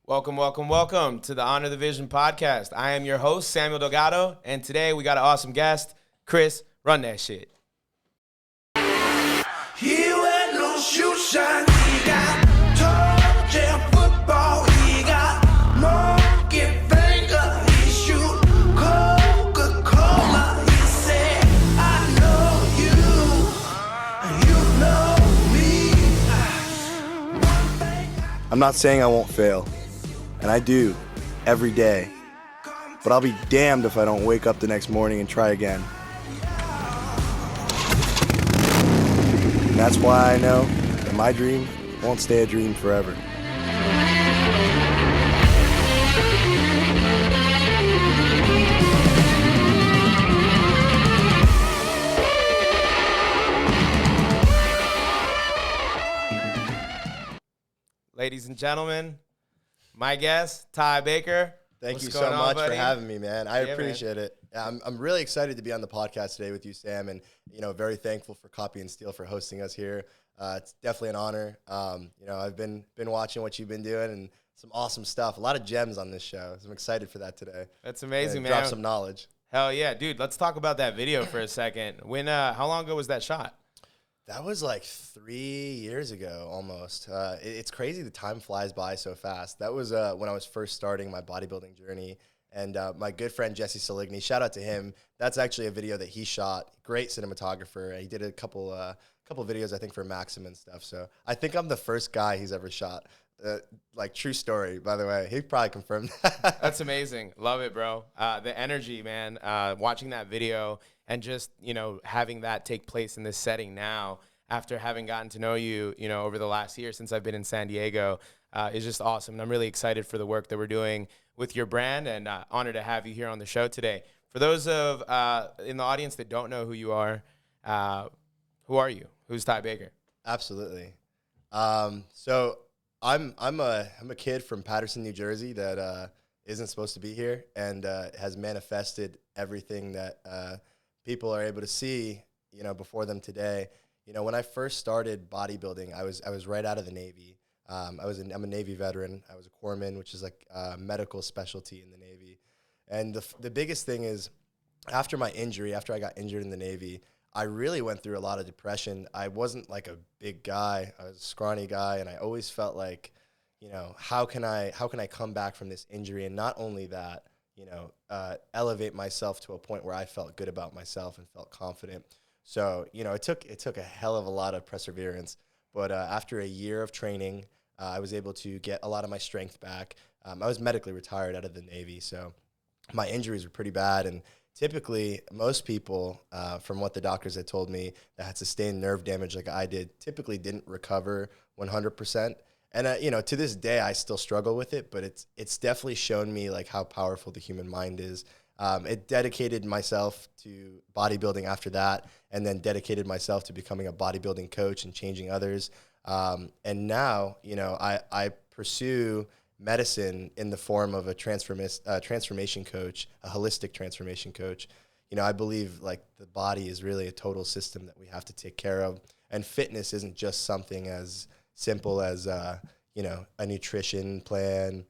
Welcome, welcome, welcome to the Honor the Vision podcast. I am your host, Samuel Delgado, and today we got an awesome guest, Chris. Run that shit. He wear no shoe shine. He got toe jam football. He got monkey finger. He shoot Coca-Cola. He said, I know you, and you know me. I'm not saying I won't fail, and I do, every day. But I'll be damned if I don't wake up the next morning and try again. And that's why I know that my dream won't stay a dream forever. Ladies and gentlemen, my guest, Ty Bakr. Thank What's you going so on, much buddy? for having me, man. I Yeah, appreciate it. I'm really excited to be on the podcast today with you, Sam, and very thankful for Copy and Steal for hosting us here. It's definitely an honor. I've been watching what you've been doing and some awesome stuff. A lot of gems on this show. So I'm excited for that today. That's amazing, man. Drop some knowledge. Hell yeah, dude. Let's talk about that video for a second. How long ago was that shot? That was like 3 years ago almost. It's crazy. The time flies by so fast. That was when I was first starting my bodybuilding journey. And my good friend Jesse Saligny, shout out to him. That's actually a video that he shot. Great cinematographer. He did a couple videos, I think, for Maxim and stuff. So I think I'm the first guy he's ever shot. True story, by the way. He probably confirmed that. That's amazing. Love it, bro. The energy, man. Watching that video and just, having that take place in this setting now after having gotten to know you, over the last year since I've been in San Diego is just awesome. And I'm really excited for the work that we're doing with your brand and honored to have you here on the show today. For those in the audience that don't know who you are, who are you? Who's Ty Bakr? Absolutely. So I'm a kid from Paterson, New Jersey that isn't supposed to be here and has manifested everything that people are able to see, before them today. When I first started bodybuilding, I was right out of the Navy. I'm a Navy veteran. I was a corpsman, which is like a medical specialty in the Navy. And the biggest thing is after I got injured in the Navy, I really went through a lot of depression. I wasn't like a big guy. I was a scrawny guy, and I always felt like, how can I come back from this injury? And not only that, elevate myself to a point where I felt good about myself and felt confident. So, it took a hell of a lot of perseverance. But after a year of training, I was able to get a lot of my strength back. I was medically retired out of the Navy, so my injuries were pretty bad. And typically, most people, from what the doctors had told me, that had sustained nerve damage like I did, typically didn't recover 100%. And to this day, I still struggle with it, but it's definitely shown me like how powerful the human mind is. It dedicated myself to bodybuilding after that, and then dedicated myself to becoming a bodybuilding coach and changing others. And now, I pursue medicine in the form of a transformation coach, a holistic transformation coach. I believe like the body is really a total system that we have to take care of. And fitness isn't just something as simple as, a nutrition plan,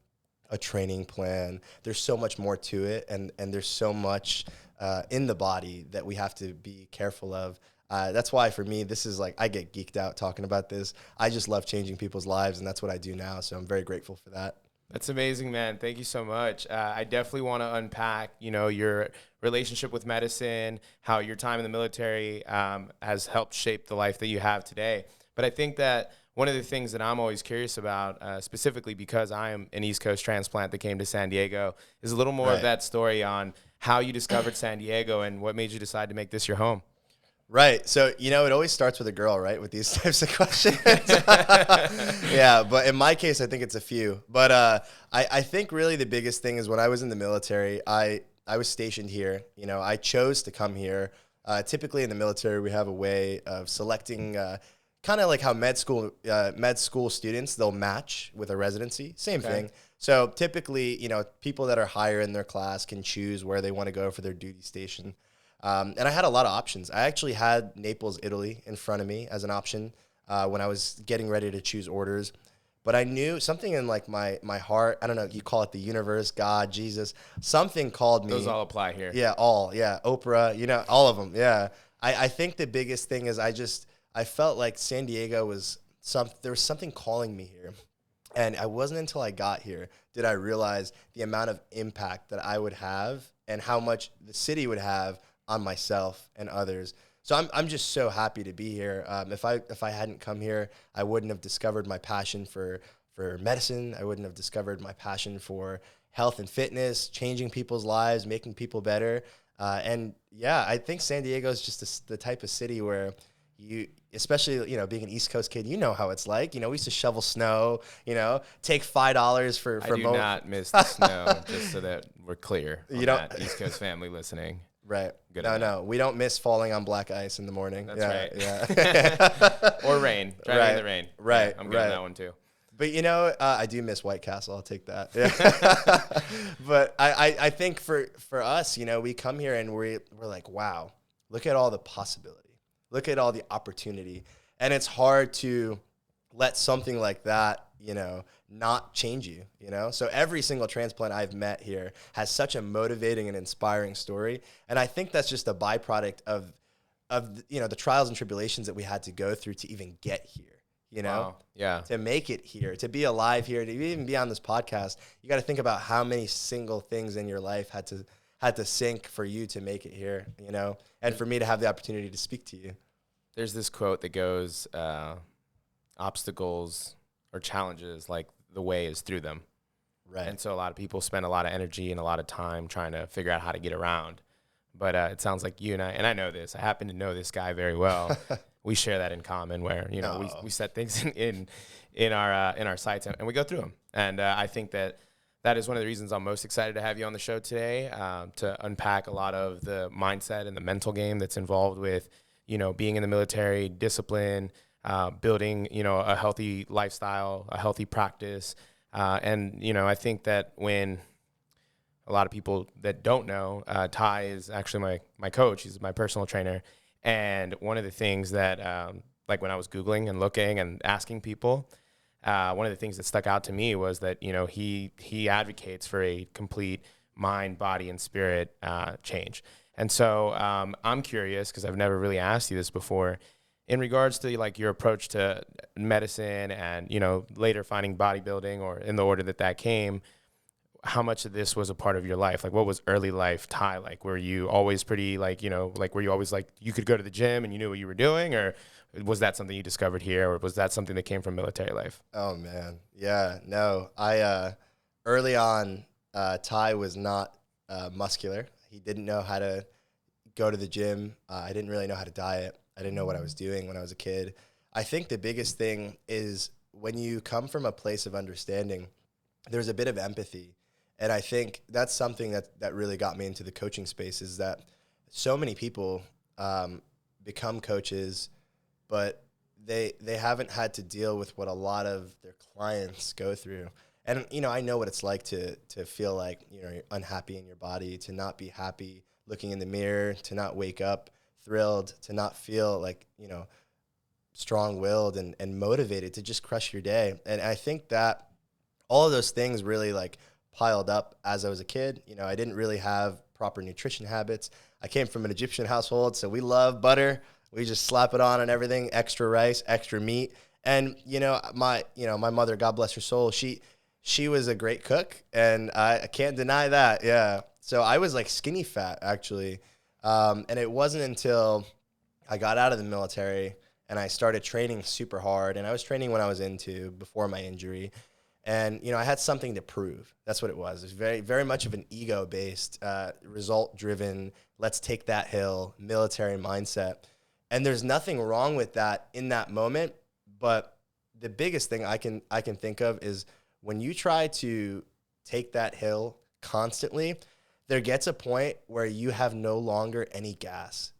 a training plan. There's so much more to it. And there's so much in the body that we have to be careful of. That's why for me, this is like, I get geeked out talking about this. I just love changing people's lives, and that's what I do now. So I'm very grateful for that. That's amazing, man. Thank you so much. I definitely want to unpack, your relationship with medicine, how your time in the military has helped shape the life that you have today. But I think that one of the things that I'm always curious about, specifically because I am an East Coast transplant that came to San Diego, is a little more of that story on how you discovered San Diego and what made you decide to make this your home. Right. So, it always starts with a girl, right, with these types of questions. Yeah, but in my case, I think it's a few. But I think really the biggest thing is when I was in the military, I was stationed here. I chose to come here. Typically in the military, we have a way of selecting kind of like how med school students, they'll match with a residency. Same thing. So typically, people that are higher in their class can choose where they want to go for their duty station. And I had a lot of options. I actually had Naples, Italy in front of me as an option when I was getting ready to choose orders. but I knew something in like my heart. I don't know. You call it the universe, God, Jesus. Something called me. Those all apply here. Yeah, Oprah, all of them. Yeah, I think the biggest thing is I felt like San Diego was there was something calling me here. And it wasn't until I got here did I realize the amount of impact that I would have and how much the city would have on myself and others. So I'm just so happy to be here. If I hadn't come here, I wouldn't have discovered my passion for medicine. I wouldn't have discovered my passion for health and fitness, changing people's lives, making people better. And yeah, I think San Diego is just the type of city where especially, being an East Coast kid, how it's like. We used to shovel snow, take $5 for I do not miss the snow, just so that we're clear on that East Coast family listening. Right. Good no, we don't miss falling on black ice in the morning. That's right. Yeah. Or rain. Driving in the rain. Right. Yeah, I'm getting that one too. But I do miss White Castle. I'll take that. Yeah. But I think for us, we come here and we're like, wow, look at all the possibility. Look at all the opportunity. And it's hard to let something like that, not change you, So every single transplant I've met here has such a motivating and inspiring story. And I think that's just a byproduct of the trials and tribulations that we had to go through to even get here, Wow. Yeah. To make it here, to be alive here, to even be on this podcast. You got to think about how many single things in your life had to sink for you to make it here, and for me to have the opportunity to speak to you. There's this quote that goes, obstacles or challenges, like the way is through them. Right. And so a lot of people spend a lot of energy and a lot of time trying to figure out how to get around. But it sounds like you and I know this. I happen to know this guy very well. We share that in common where, we set things in our sights and we go through them. And I think that is one of the reasons I'm most excited to have you on the show today, to unpack a lot of the mindset and the mental game that's involved with, being in the military, discipline, building, a healthy lifestyle, a healthy practice. And I think that when a lot of people that don't know, Ty is actually my coach. He's my personal trainer. And one of the things that, like when I was Googling and looking and asking people, one of the things that stuck out to me was that, he advocates for a complete mind, body, and spirit change. And so I'm curious, because I've never really asked you this before, in regards to like your approach to medicine and, later finding bodybuilding or in the order that came, how much of this was a part of your life? Like, what was early life Ty like? Were you always pretty were you always like, you could go to the gym and you knew what you were doing, or was that something you discovered here, or was that something that came from military life? Oh man. Yeah, no, I, early on, Ty was not muscular. He didn't know how to go to the gym. I didn't really know how to diet. I didn't know what I was doing when I was a kid. I think the biggest thing is when you come from a place of understanding, there's a bit of empathy. And I think that's something that really got me into the coaching space, is that so many people become coaches, but they haven't had to deal with what a lot of their clients go through. And, I know what it's like to feel like, you're unhappy in your body, to not be happy looking in the mirror, to not wake up thrilled, to not feel like, strong-willed and motivated to just crush your day. And I think that all of those things really like piled up as I was a kid. I didn't really have proper nutrition habits. I came from an Egyptian household, so we love butter. We just slap it on everything, extra rice, extra meat. And, my mother, God bless her soul, she was a great cook, and I can't deny that. Yeah. So I was like skinny fat, actually. And it wasn't until I got out of the military and I started training super hard, and I was training when I was before my injury. And, I had something to prove. That's what it was. It was very, very much of an ego-based, result-driven, let's take that hill, military mindset. And there's nothing wrong with that in that moment. But the biggest thing I can think of is when you try to take that hill constantly, there gets a point where you have no longer any gas,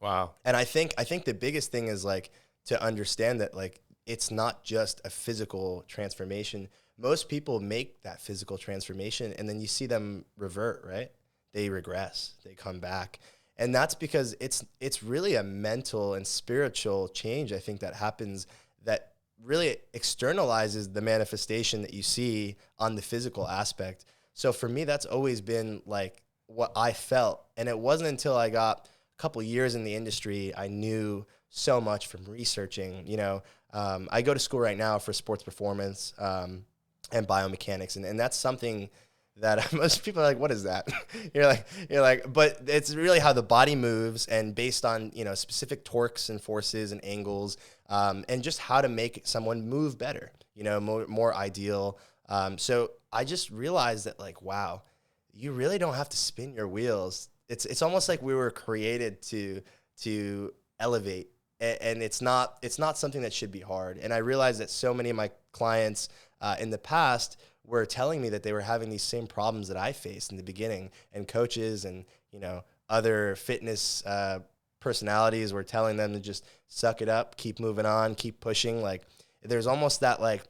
Wow. And I think the biggest thing is like to understand that like it's not just a physical transformation. Most people make that physical transformation and then you see them revert, right? They regress, they come back. And that's because it's really a mental and spiritual change, I think, that happens that really externalizes the manifestation that you see on the physical aspect. So for me, that's always been like what I felt. And it wasn't until I got a couple years in the industry, I knew so much from researching. I go to school right now for sports performance and biomechanics. And that's something that most people are like, what is that? you're like, but it's really how the body moves, and based on, specific torques and forces and angles, and just how to make someone move better, more ideal. So I just realized that, like, wow, you really don't have to spin your wheels. It's almost like we were created to elevate, and it's not something that should be hard. And I realized that so many of my clients in the past were telling me that they were having these same problems that I faced in the beginning, and coaches and, other fitness personalities were telling them to just suck it up, keep moving on, keep pushing. Like, there's almost that, like,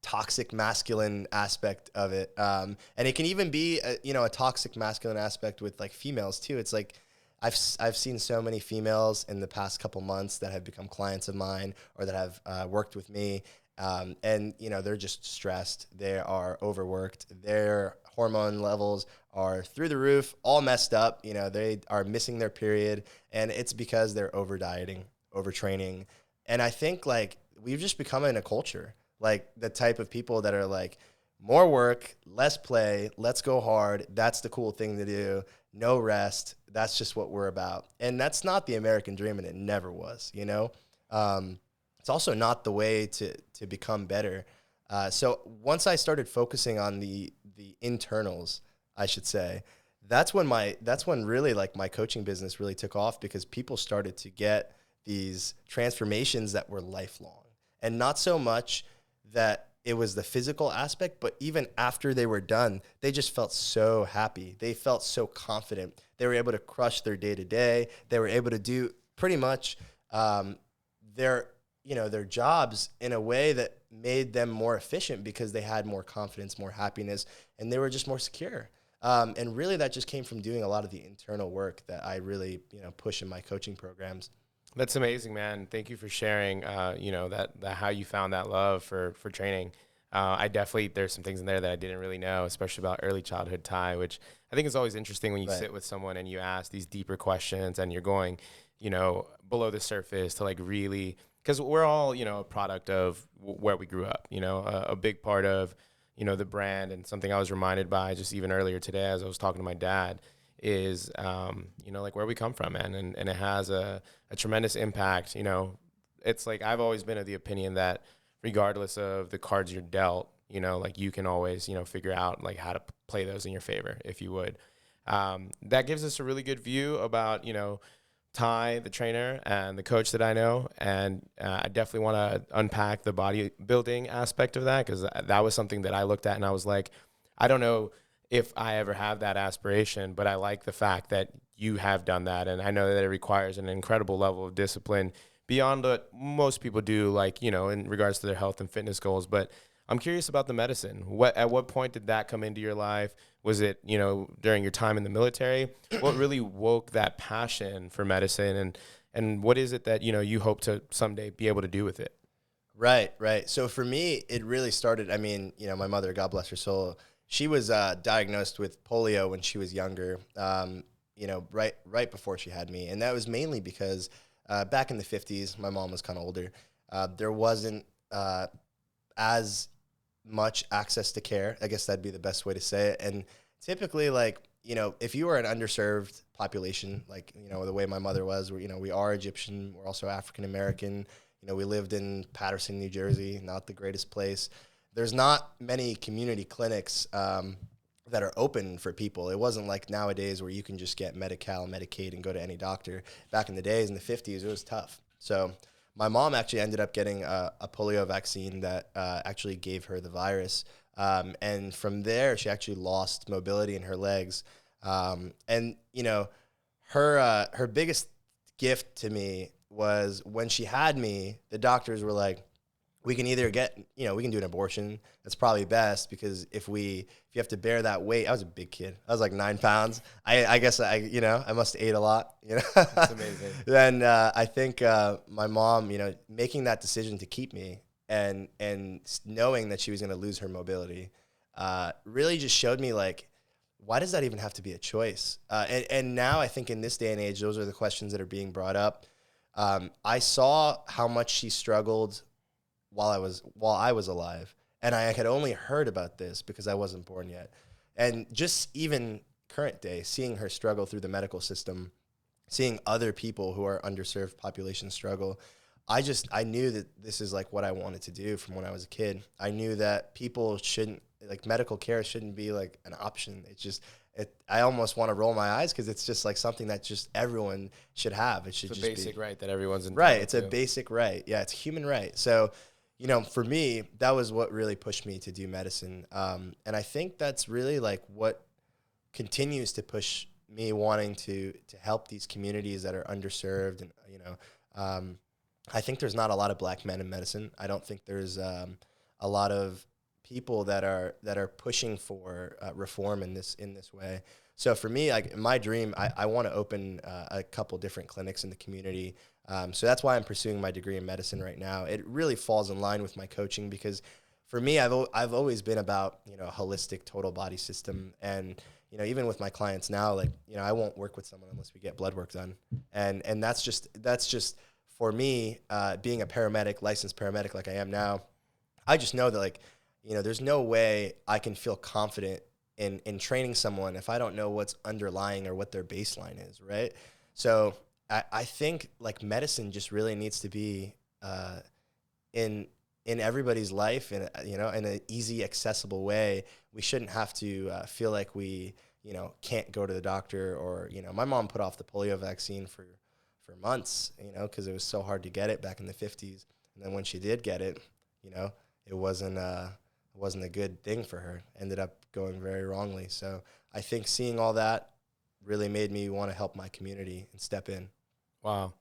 toxic masculine aspect of it. And it can even be, a toxic masculine aspect with, like, females too. It's like, I've seen so many females in the past couple months that have become clients of mine, or that have worked with me. And, they're just stressed. They are overworked. Their hormone levels are through the roof, all messed up. They are missing their period, and it's because they're over dieting, overtraining. And I think, like, we've just become in a culture, like, the type of people that are like, more work, less play, let's go hard. That's the cool thing to do. No rest. That's just what we're about. And that's not the American dream, and it never was, It's also not the way to become better. So once I started focusing on the internals, I should say, that's when really, like, my coaching business really took off, because people started to get these transformations that were lifelong, and not so much that it was the physical aspect, but even after they were done, they just felt so happy. They felt so confident. They were able to crush their day-to-day. They were able to do pretty much their jobs in a way that made them more efficient, because they had more confidence, more happiness, and they were just more secure. And really, that just came from doing a lot of the internal work that I really, push in my coaching programs. That's amazing, man. Thank you for sharing, that how you found that love for training. There's some things in there that I didn't really know, especially about early childhood Ty, which I think is always interesting when you sit with someone and you ask these deeper questions, and you're going, below the surface to, like, really, because we're all, a product of where we grew up, a big part of, the brand, and something I was reminded by just even earlier today as I was talking to my dad is, like, where we come from, man. And it has a tremendous impact. It's like, I've always been of the opinion that regardless of the cards you're dealt, like, you can always, figure out, like, how to play those in your favor, if you would. That gives us a really good view about, Ty, the trainer, and the coach that I know. And I definitely want to unpack the bodybuilding aspect of that, because that was something that I looked at and I was like, I don't know if I ever have that aspiration, but I like the fact that you have done that. And I know that it requires an incredible level of discipline beyond what most people do, like, in regards to their health and fitness goals. But I'm curious about the medicine. At what point did that come into your life? Was it, during your time in the military? What really woke that passion for medicine? And what is it that, you hope to someday be able to do with it? Right. So for me, it really started, my mother, God bless her soul, she was diagnosed with polio when she was younger, right before she had me. And that was mainly because back in the 50s, my mom was kind of older. There wasn't as much access to care. I guess that'd be the best way to say it. And typically, like, if you were an underserved population, like, the way my mother was, we are Egyptian, we're also African American, we lived in Paterson, New Jersey, not the greatest place. There's not many community clinics that are open for people. It wasn't like nowadays where you can just get Medi-Cal, Medicaid, and go to any doctor. Back in the days, in the 50s, it was tough. So my mom actually ended up getting a polio vaccine that actually gave her the virus. And from there, she actually lost mobility in her legs. And, her biggest gift to me was when she had me, the doctors were like, we can either we can do an abortion. That's probably best, because if you have to bear that weight, I was a big kid. I was like 9 pounds. I guess I must have ate a lot, That's amazing. Then I think my mom, making that decision to keep me and knowing that she was going to lose her mobility really just showed me, like, why does that even have to be a choice? And now I think in this day and age, those are the questions that are being brought up. I saw how much she struggled while I was alive, and I had only heard about this because I wasn't born yet. And just even current day, seeing her struggle through the medical system, seeing other people who are underserved populations struggle, I knew that this is like what I wanted to do from when I was a kid. I knew that people shouldn't, like, medical care shouldn't be like an option. It's just, I almost want to roll my eyes because it's just like something that just everyone should have. It should It's just a basic right that everyone's entitled right. It's to. a basic right. Yeah, it's a human right. So, you know, for me, that was what really pushed me to do medicine. And I think that's really like what continues to push me wanting to help these communities that are underserved. And, you know, I think there's not a lot of black men in medicine. I don't think there's a lot of people that are pushing for reform in this way. So for me, like, my dream, I want to open a couple different clinics in the community. So that's why I'm pursuing my degree in medicine right now. It really falls in line with my coaching because for me, I've always been about, you know, a holistic total body system. And, you know, even with my clients now, like, you know, I won't work with someone unless we get blood work done. And that's just for me, being a paramedic, licensed paramedic like I am now, I just know that, like, you know, there's no way I can feel confident in training someone if I don't know what's underlying or what their baseline is, right? So I think, like, medicine just really needs to be in everybody's life, in you know, in an easy, accessible way. We shouldn't have to feel like we, you know, can't go to the doctor, or, you know, my mom put off the polio vaccine for months, you know, because it was so hard to get it back in the 50s. And then when she did get it, you know, it wasn't a good thing for her. Ended up going very wrongly. So I think seeing all that really made me want to help my community and step in. Wow.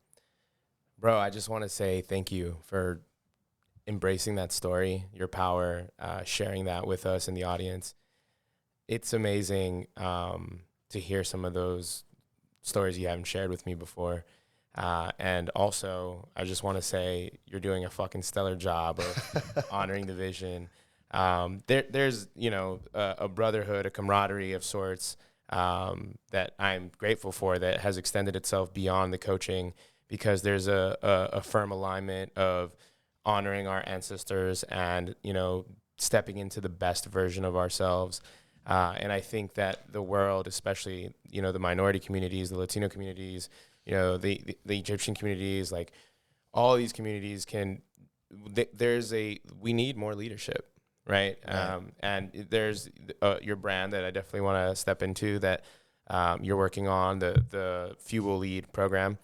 Bro, I just want to say thank you for embracing that story, your power, sharing that with us in the audience. It's amazing to hear some of those stories you haven't shared with me before. And also, I just want to say you're doing a fucking stellar job of honoring the vision. There's, you know, a brotherhood, a camaraderie of sorts that I'm grateful for that has extended itself beyond the coaching, because there's a firm alignment of honoring our ancestors and, you know, stepping into the best version of ourselves. And I think that the world, especially, you know, the minority communities, the Latino communities, you know, the Egyptian communities, like, all these communities we need more leadership, right? And there's your brand that I definitely want to step into, that you're working on, the Fuel Lead program,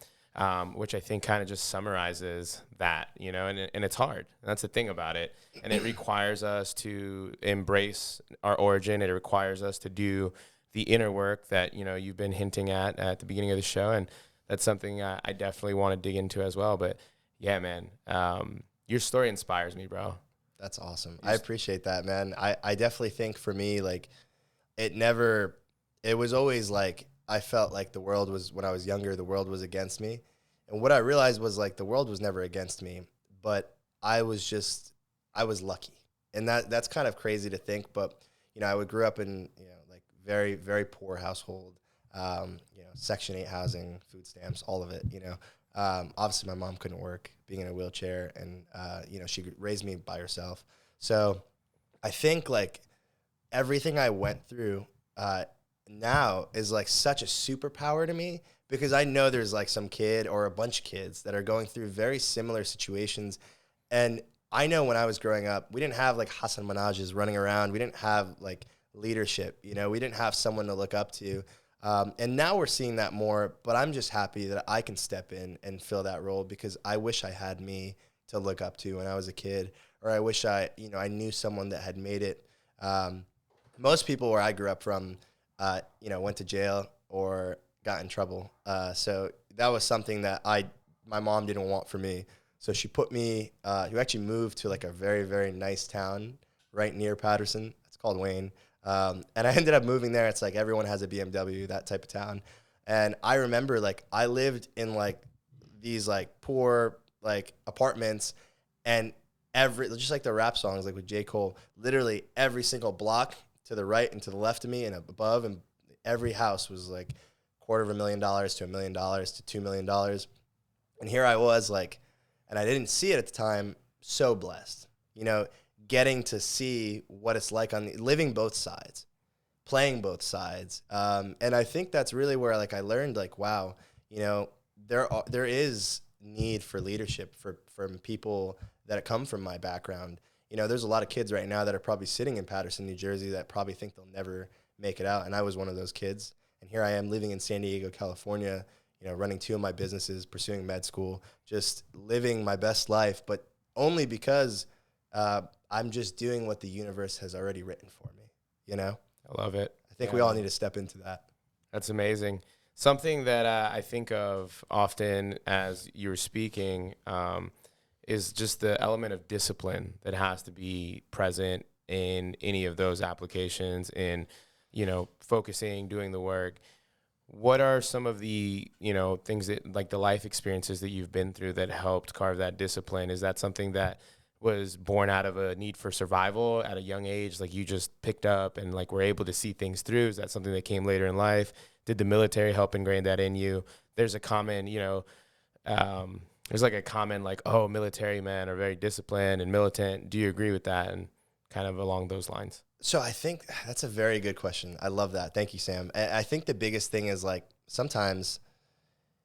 which I think kind of just summarizes that, you know, and it's hard. And that's the thing about it. And it requires us to embrace our origin. It requires us to do the inner work that, you know, you've been hinting at the beginning of the show. And that's something I definitely want to dig into as well. But yeah, man, your story inspires me, bro. That's awesome. I appreciate that, man. I definitely think for me, like, it was always like, I felt like when I was younger, the world was against me. And what I realized was, like, the world was never against me, but I was lucky. And that's kind of crazy to think, but, you know, I grew up in, you know, like, very, very poor household, you know, Section 8 housing, food stamps, all of it, you know. Obviously my mom couldn't work, being in a wheelchair, and, you know, she raised me by herself. So I think, like, everything I went through, now is, like, such a superpower to me, because I know there's, like, some kid or a bunch of kids that are going through very similar situations. And I know when I was growing up, we didn't have, like, Hassan Minaj's running around. We didn't have, like, leadership, you know, we didn't have someone to look up to. And now we're seeing that more, but I'm just happy that I can step in and fill that role, because I wish I had me to look up to when I was a kid, or I wish I knew someone that had made it. Most people where I grew up from, you know, went to jail or got in trouble. So that was something that my mom didn't want for me. So she put me, who actually moved to, like, a very, very nice town right near Patterson. It's called Wayne. And I ended up moving there. It's like everyone has a BMW, that type of town. And I remember, like, I lived in, like, these, like, poor, like, apartments, and just like the rap songs, like with J. Cole, literally every single block to the right and to the left of me and above, and every house was like $250,000 to $1 million to $2 million. And here I was like, and I didn't see it at the time, so blessed, you know, getting to see what it's like living both sides, playing both sides. And I think that's really where like I learned like, wow, you know, there is need for leadership from people that come from my background. You know, there's a lot of kids right now that are probably sitting in Paterson, New Jersey that probably think they'll never make it out. And I was one of those kids. And here I am living in San Diego, California, you know, running 2 of my businesses, pursuing med school, just living my best life, but only because I'm just doing what the universe has already written for me, you know? I love it. I think we all need to step into that. That's amazing. Something that I think of often as you were speaking is just the element of discipline that has to be present in any of those applications, in, you know, focusing, doing the work. What are some of the, you know, things that, like the life experiences that you've been through that helped carve that discipline? Is that something that was born out of a need for survival at a young age, like you just picked up and like were able to see things through? Is that something that came later in life? Did the military help ingrain that in you? There's a common, you know, there's like a common like, oh, military men are very disciplined and militant. Do you agree with that? And kind of along those lines. So I think that's a very good question. I love that. Thank you, Sam. I think the biggest thing is like sometimes,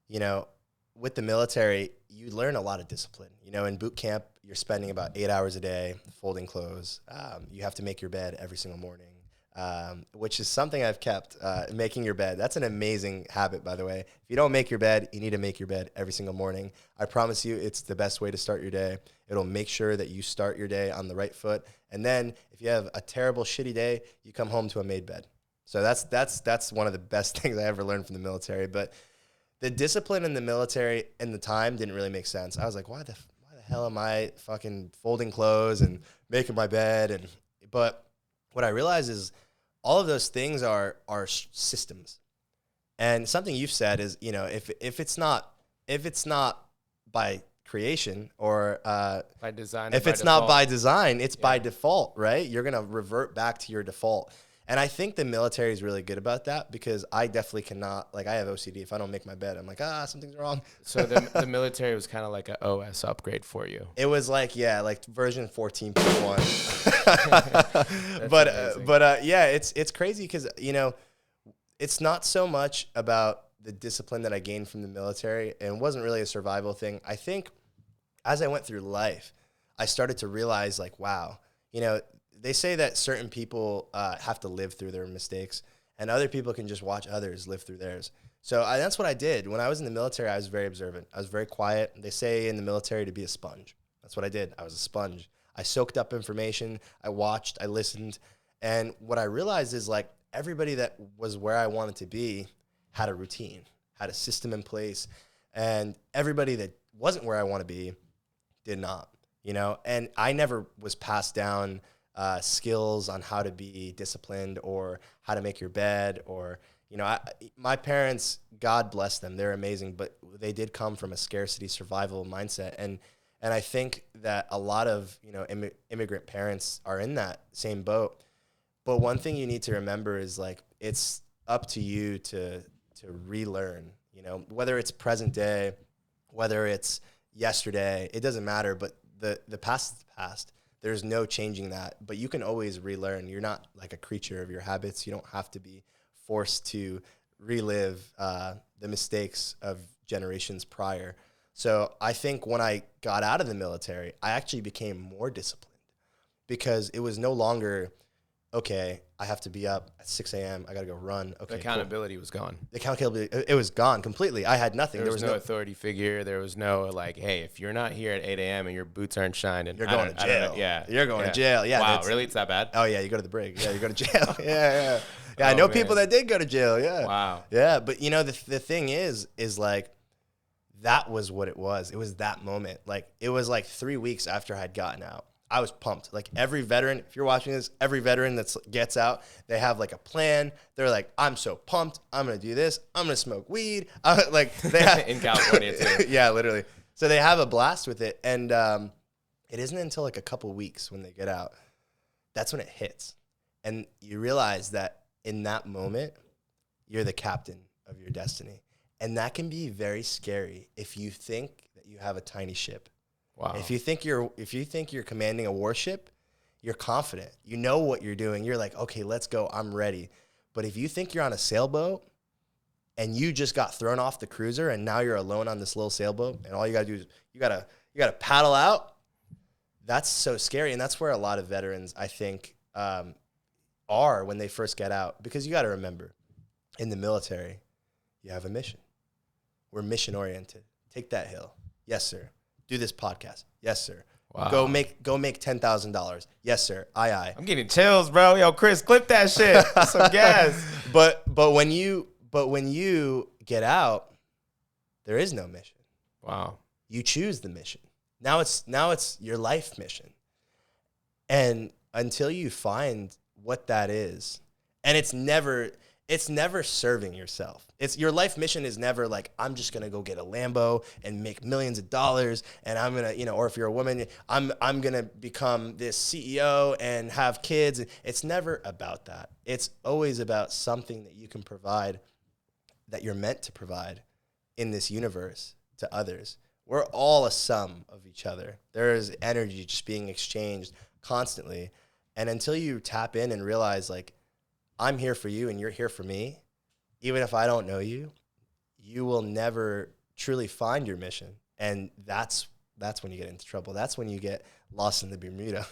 you know, with the military, you learn a lot of discipline. You know, in boot camp, you're spending about 8 hours a day folding clothes. You have to make your bed every single morning, which is something I've kept, making your bed. That's an amazing habit, by the way. If you don't make your bed, you need to make your bed every single morning. I promise you it's the best way to start your day. It'll make sure that you start your day on the right foot. And then if you have a terrible, shitty day, you come home to a made bed. So that's one of the best things I ever learned from the military. But the discipline in the military and the time didn't really make sense. I was like, why the hell am I fucking folding clothes and making my bed? But what I realized is all of those things are systems. And something you've said is, you know, if it's not by creation or by design, if it's not by design, it's by default, right? You're gonna revert back to your default. And I think the military is really good about that, because I definitely cannot, like I have OCD. If I don't make my bed, I'm like, something's wrong. So the military was kind of like an OS upgrade for you. It was like, yeah, like version 14.1. But yeah, it's crazy because, you know, it's not so much about the discipline that I gained from the military, and it wasn't really a survival thing. I think as I went through life, I started to realize like, wow, you know, they say that certain people have to live through their mistakes, and other people can just watch others live through theirs. So that's what I did. When I was in the military, I was very observant. I was very quiet. They say in the military to be a sponge. That's what I did. I was a sponge. I soaked up information. I watched. I listened. And what I realized is like everybody that was where I wanted to be had a routine, had a system in place. And everybody that wasn't where I want to be did not, you know. And I never was passed down skills on how to be disciplined or how to make your bed, or, you know, my parents, God bless them, they're amazing, but they did come from a scarcity survival mindset. And I think that a lot of, you know, immigrant parents are in that same boat. But one thing you need to remember is like, it's up to you to relearn, you know, whether it's present day, whether it's yesterday, it doesn't matter, but the past is the past. There's no changing that, but you can always relearn. You're not like a creature of your habits. You don't have to be forced to relive the mistakes of generations prior. So I think when I got out of the military, I actually became more disciplined, because it was no longer, okay, I have to be up at 6 a.m. I got to go run. Okay, the accountability was gone. The accountability, it was gone completely. I had nothing. There was no authority figure. There was no like, hey, if you're not here at 8 a.m. and your boots aren't shining, you're going to jail. Yeah. You're going to jail. Yeah. Wow, really? It's that bad? Oh, yeah. You go to the brig. Yeah, you go to jail. Yeah. I know people that did go to jail. Yeah. Wow. Yeah. But, you know, the thing is like, that was what it was. It was that moment. Like, it was like 3 weeks after I had gotten out. I was pumped. Like every veteran, if you're watching this, every veteran that gets out, they have like a plan. They're like, I'm so pumped. I'm going to do this. I'm going to smoke weed. Like they have in California too. Yeah, literally. So they have a blast with it. And it isn't until like a couple weeks when they get out, that's when it hits. And you realize that in that moment, you're the captain of your destiny. And that can be very scary if you think that you have a tiny ship. Wow. If you think you're commanding a warship, you're confident. You know what you're doing. You're like, okay, let's go. I'm ready. But if you think you're on a sailboat and you just got thrown off the cruiser and now you're alone on this little sailboat and all you got to do is you got to paddle out, that's so scary. And that's where a lot of veterans, I think, are when they first get out. Because you got to remember, in the military, you have a mission. We're mission oriented. Take that hill. Yes, sir. Do this podcast. Yes, sir. Wow. Go make $10,000. Yes, sir. Aye, aye. I'm getting chills, bro. Yo, Chris, clip that shit. Some gas. But when you get out, there is no mission. Wow. You choose the mission. Now it's your life mission. And until you find what that is, and it's never serving yourself. It's your life mission is never like, I'm just gonna go get a Lambo and make millions of dollars, and I'm gonna, or if you're a woman, I'm gonna become this CEO and have kids. It's never about that. It's always about something that you can provide, that you're meant to provide in this universe to others. We're all a sum of each other. There is energy just being exchanged constantly. And until you tap in and realize, like, I'm here for you and you're here for me, even if I don't know you, you will never truly find your mission. And that's when you get into trouble. That's when you get lost in the Bermuda.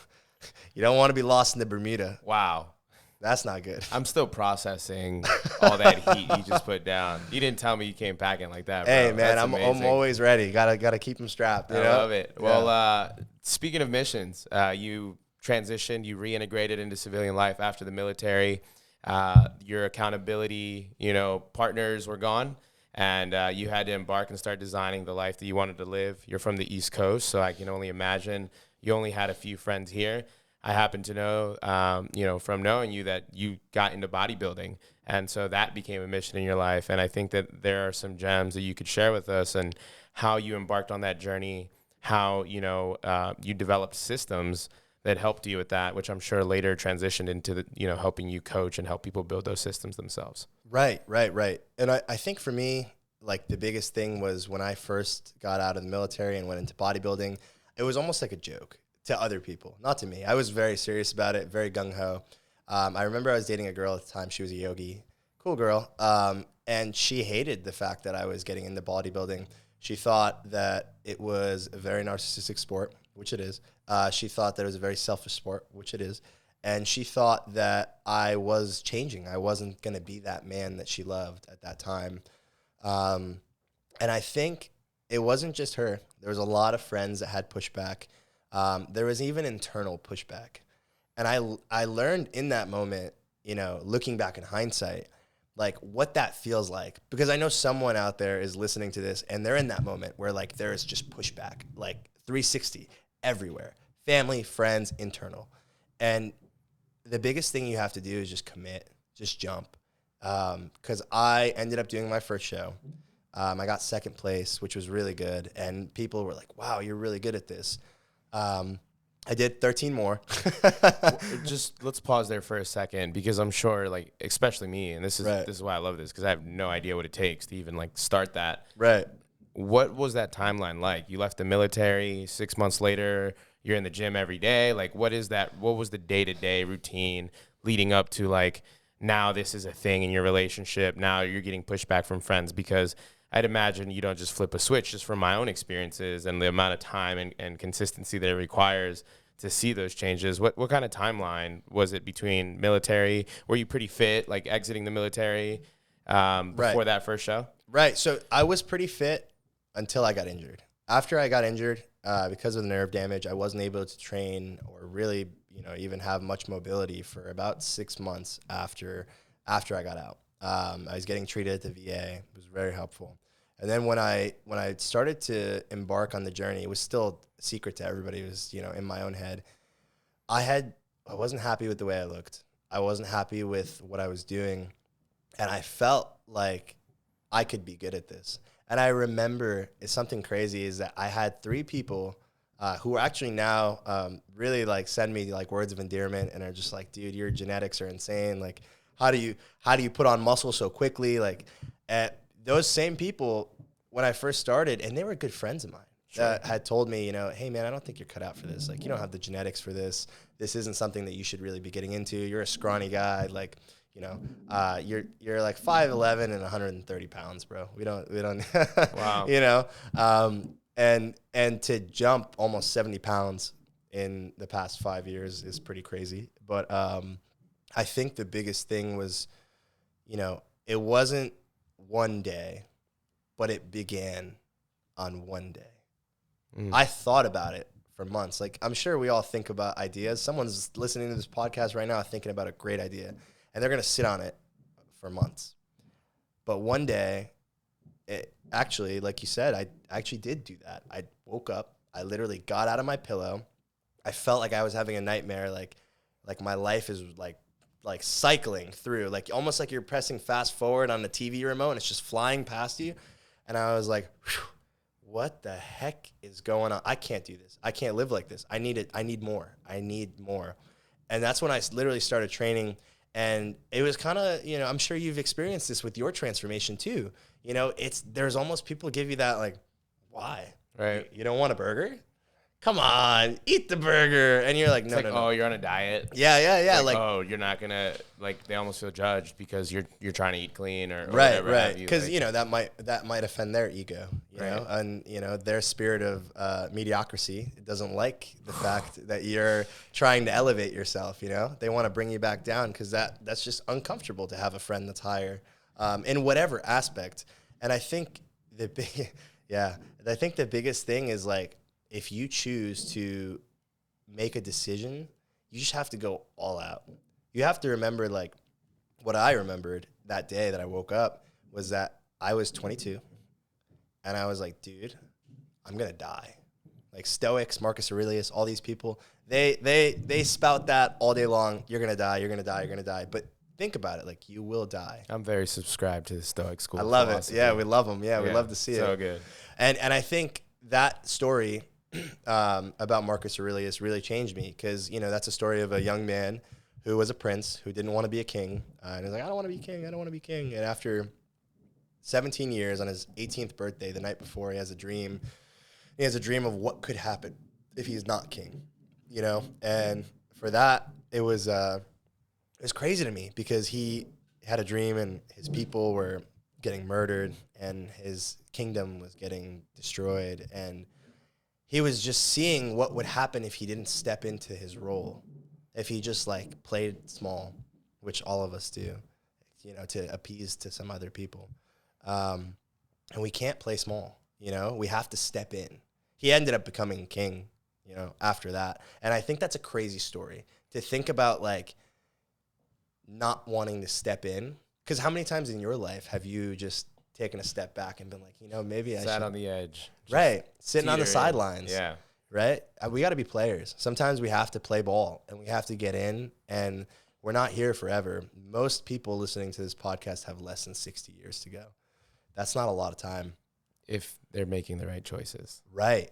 You don't want to be lost in the Bermuda. Wow. That's not good. I'm still processing all that heat you just put down. You didn't tell me you came packing like that, bro. Hey, man, That's I'm amazing. always ready. Gotta keep them strapped. I love it. Well, speaking of missions, you transitioned, you reintegrated into civilian life after the military. Your accountability, partners were gone, and you had to embark and start designing the life that you wanted to live. You're from the East Coast, so I can only imagine you only had a few friends here. I happen to know, from knowing you, that you got into bodybuilding, and so that became a mission in your life. And I think that there are some gems that you could share with us and how you embarked on that journey, how, you developed systems that helped you with that, which I'm sure later transitioned into the, helping you coach and help people build those systems themselves. Right. And I think for me, like, the biggest thing was when I first got out of the military and went into bodybuilding, it was almost like a joke to other people, not to me. I was very serious about it, very gung-ho. I remember I was dating a girl at the time. She was a yogi, cool girl. And she hated the fact that I was getting into bodybuilding. She thought that it was a very narcissistic sport, which it is. She thought that it was a very selfish sport, which it is. And she thought that I was changing. I wasn't going to be that man that she loved at that time. And I think it wasn't just her. There was a lot of friends that had pushback. There was even internal pushback. And I learned in that moment, looking back in hindsight, like, what that feels like. Because I know someone out there is listening to this and they're in that moment where, like, there is just pushback, like 360 everywhere. Family, friends, internal. And the biggest thing you have to do is just commit, just jump. Because I ended up doing my first show. I got second place, which was really good. And people were like, wow, you're really good at this. I did 13 more. Just let's pause there for a second, because I'm sure, like, especially me, and this is why I love this, because I have no idea what it takes to even, like, start that. Right. What was that timeline like? You left the military, 6 months later, you're in the gym every day. Like, what is that? What was the day-to-day routine leading up to, like, now this is a thing in your relationship? Now you're getting pushback from friends, because I'd imagine you don't just flip a switch, just from my own experiences and the amount of time and consistency that it requires to see those changes. What kind of timeline was it between military? Were you pretty fit, like exiting the military before that first show? Right. So I was pretty fit until I got injured. After I got injured, because of the nerve damage, I wasn't able to train or really, even have much mobility for about 6 months after I got out. I was getting treated at the VA. It was very helpful. And then when I started to embark on the journey, it was still a secret to everybody. It was, in my own head. I wasn't happy with the way I looked. I wasn't happy with what I was doing. And I felt like I could be good at this. And I remember, it's something crazy, is that I had 3 people who are actually now really like send me like words of endearment and are just like, dude, your genetics are insane. Like, how do you put on muscle so quickly? Like, those same people when I first started, and they were good friends of mine. That had told me, hey man, I don't think you're cut out for this. Like, you don't have the genetics for this. This isn't something that you should really be getting into. You're a scrawny guy. Like, you're like 5'11" and 130 pounds, bro. We don't, Wow. And to jump almost 70 pounds in the past 5 years is pretty crazy. But I think the biggest thing was, it wasn't one day, but it began on one day. I thought about it for months. Like, I'm sure we all think about ideas. Someone's listening to this podcast right now thinking about a great idea, and they're going to sit on it for months. But one day, it actually, like you said, I actually did do that. I woke up. I literally got out of my pillow. I felt like I was having a nightmare, like my life is like cycling through, like almost like you're pressing fast forward on the TV remote and it's just flying past you. And I was like, what the heck is going on? I can't do this. I can't live like this. I need it. I need more. I need more. And that's when I literally started training. And it was kind of, I'm sure you've experienced this with your transformation too. There's almost people give you that like, why? Right. You don't want a burger? Come on, eat the burger. And you're like, no, no. Oh, you're on a diet. Yeah. Like, oh, you're not gonna, like, they almost feel judged because you're trying to eat clean or right. whatever. Because that might offend their ego, know, and their spirit of mediocrity doesn't like the fact that you're trying to elevate yourself. They want to bring you back down because that's just uncomfortable to have a friend that's higher, in whatever aspect. And I think the biggest thing is like, if you choose to make a decision, you just have to go all out. You have to remember, like, what I remembered that day that I woke up was that I was 22, and I was like, dude, I'm going to die. Like, Stoics, Marcus Aurelius, all these people, they spout that all day long. You're going to die, you're going to die, you're going to die. But think about it, like, you will die. I'm very subscribed to the Stoic school. I love philosophy. it. Yeah, we love them. Yeah, we love to see it. So good. And I think that story about Marcus Aurelius really changed me because, that's a story of a young man who was a prince who didn't want to be a king. And he's like, I don't want to be king. I don't want to be king. And after 17 years, on his 18th birthday, the night before, he has a dream. He has a dream of what could happen if he's not king, And for that, it was crazy to me because he had a dream and his people were getting murdered and his kingdom was getting destroyed. And he was just seeing what would happen if he didn't step into his role, if he just like played small, which all of us do, to appease to some other people. And we can't play small, we have to step in. He ended up becoming king, after that. And I think that's a crazy story to think about, like, not wanting to step in. Because how many times in your life have you just taken a step back and been like, maybe I sat should. on the edge. Right. Sitting on the sidelines. Yeah. Right. We got to be players. Sometimes we have to play ball and we have to get in, and we're not here forever. Most people listening to this podcast have less than 60 years to go. That's not a lot of time. If they're making the right choices. Right.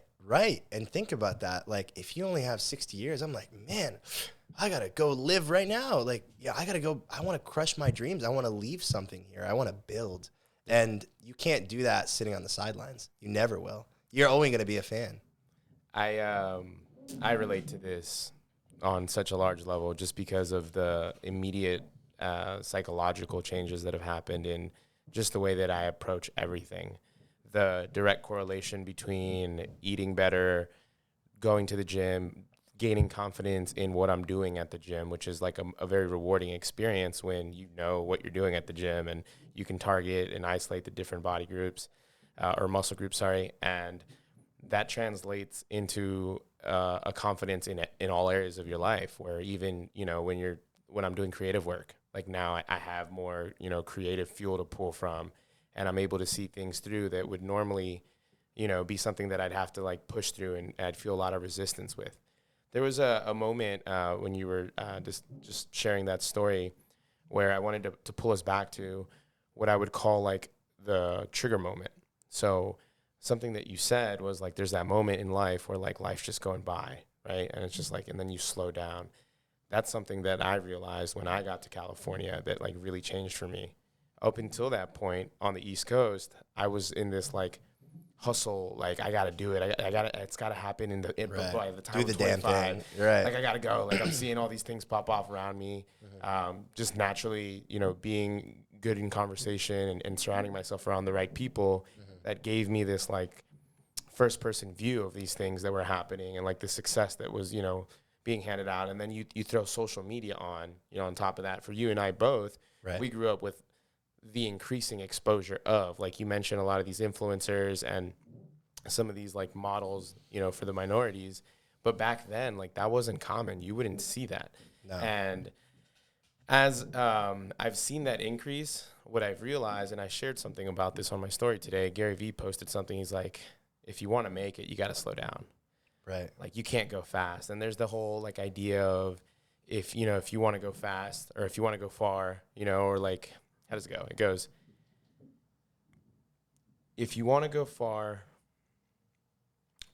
And think about that. Like, if you only have 60 years, I'm like, man, I got to go live right now. Like, yeah, I got to go. I want to crush my dreams. I want to leave something here. I want to build. And you can't do that sitting on the sidelines. You never will. You're only going to be a fan. I relate to this on such a large level just because of the immediate psychological changes that have happened in just the way that I approach everything. The direct correlation between eating better, going to the gym, gaining confidence in what I'm doing at the gym, which is like a very rewarding experience when you know what you're doing at the gym and you can target and isolate the different body groups or muscle groups, and that translates into a confidence in all areas of your life, where even, when I'm doing creative work, like now I have more, creative fuel to pull from, and I'm able to see things through that would normally, be something that I'd have to like push through and I'd feel a lot of resistance with. There was a moment when you were just sharing that story where I wanted to pull us back to what I would call like the trigger moment. So something that you said was like, there's that moment in life where like life's just going by, right? And it's just like, and then you slow down. That's something that I realized when I got to California that like really changed for me. Up until that point on the East Coast, I was in this like hustle, like I gotta do it. I gotta, it's gotta happen Right. by the time Do the I'm damn 25. thing. Right. Like I gotta go. Like I'm seeing all these things pop off around me. Just naturally, you know, being good in conversation and surrounding myself around the right people that gave me this like first person view of these things that were happening and like the success that was, you know, being handed out. And then you throw social media on, you know, on top of that. For you and I both, Right. we grew up with the increasing exposure of, like you mentioned, a lot of these influencers and some of these like models, you know, for the minorities. But back then, like that wasn't common. You wouldn't see that. No. And as I've seen that increase, what I've realized, and I shared something about this on my story today, Gary Vee posted something. He's like, if you want to make it, you got to slow down. Right. Like you can't go fast. And there's the whole like idea of if you want to go fast or if you want to go far, you know, or like, how does it go? It goes, if you want to go far,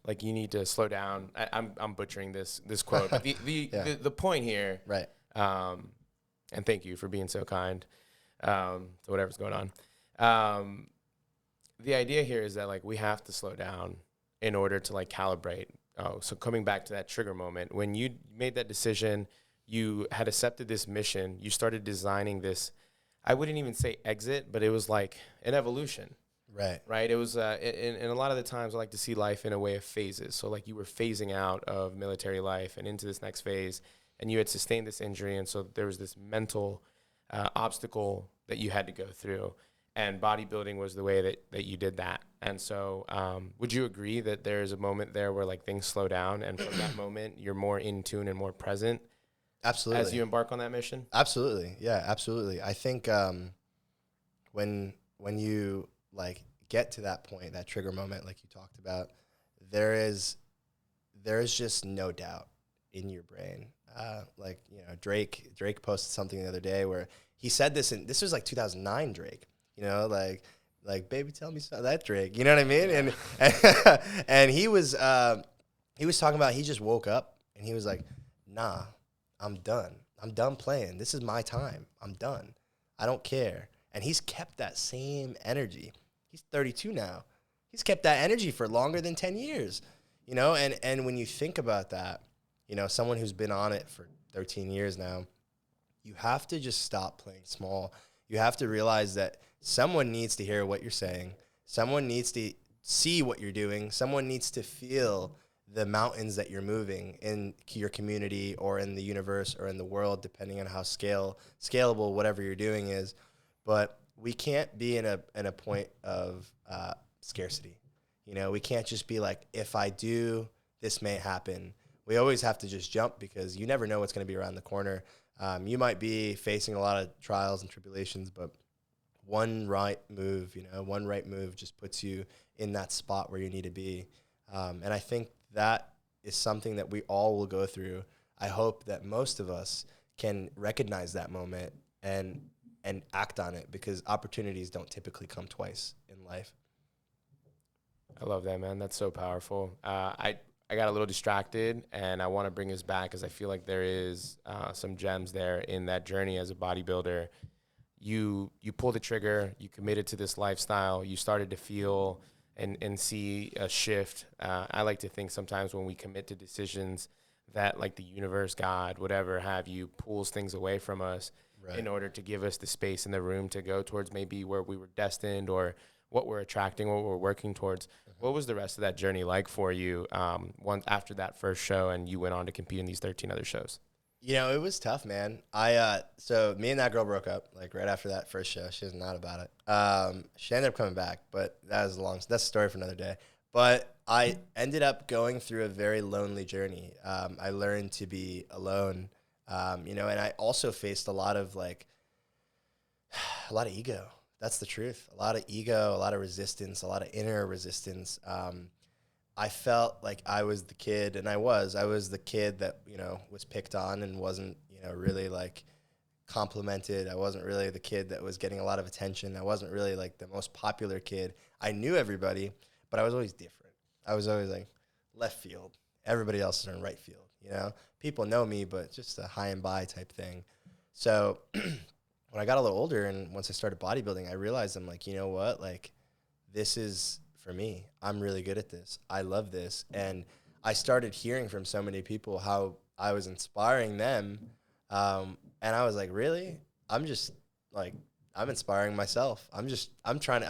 like you need to slow down. I'm butchering this quote, but the point here, Right. and thank you for being so kind to whatever's going on. The idea here is that like we have to slow down in order to like calibrate. Oh, so coming back to that trigger moment, when you made that decision, you had accepted this mission, you started designing this, I wouldn't even say exit, but it was like an evolution. Right. It was, and a lot of the times I like to see life in a way of phases. So like you were phasing out of military life and into this next phase, and you had sustained this injury. And so there was this mental obstacle that you had to go through. And bodybuilding was the way that you did that. And so would you agree that there's a moment there where like things slow down and from that moment you're more in tune and more present? Absolutely. As you embark on that mission? Absolutely. Yeah, absolutely. I think when you like get to that point, that trigger moment like you talked about, there is just no doubt in your brain. Like, you know, Drake posted something the other day where he said this, and this was like 2009 Drake, you know, like baby tell me so, that Drake, you know what I mean? And and he was talking about, he just woke up and he was like, nah, I'm done playing. This is my time. I'm done. I don't care. And he's kept that same energy. He's 32 now. He's kept that energy for longer than 10 years, you know? And when you think about that, you know, someone who's been on it for 13 years now, you have to just stop playing small. You have to realize that someone needs to hear what you're saying. Someone needs to see what you're doing. Someone needs to feel the mountains that you're moving in your community or in the universe or in the world, depending on how scalable whatever you're doing is. But we can't be in a point of scarcity. You know, we can't just be like, if I do, this may happen. We always have to just jump because you never know what's going to be around the corner. You might be facing a lot of trials and tribulations, but one right move just puts you in that spot where you need to be. And I think that is something that we all will go through. I hope that most of us can recognize that moment and act on it, because opportunities don't typically come twice in life. I love that, man. That's so powerful. I got a little distracted, and I want to bring us back because I feel like there is some gems there in that journey as a bodybuilder. You pulled the trigger. You committed to this lifestyle. You started to feel and see a shift. I like to think sometimes when we commit to decisions that like the universe, God, whatever have you, pulls things away from us in order to give us the space in the room to go towards maybe where we were destined or what we're attracting, what we're working towards. What was the rest of that journey like for you after that first show and you went on to compete in these 13 other shows? You know, it was tough, man. So me and that girl broke up like right after that first show. She was not about it. She ended up coming back, but that's a story for another day. But I ended up going through a very lonely journey. I learned to be alone, you know, and I also faced a lot of ego. That's the truth. A lot of ego, a lot of resistance, a lot of inner resistance. I felt like I was the kid, and I was the kid that, you know, was picked on and wasn't, you know, really like complimented. I wasn't really the kid that was getting a lot of attention. I wasn't really like the most popular kid. I knew everybody, but I was always different. I was always like left field. Everybody else is in right field, you know? People know me, but just a high and by type thing. So when I got a little older and once I started bodybuilding, I realized I'm like, you know what? Like, this is for me. I'm really good at this. I love this. And I started hearing from so many people how I was inspiring them. And I was like, really? I'm just like, I'm inspiring myself. I'm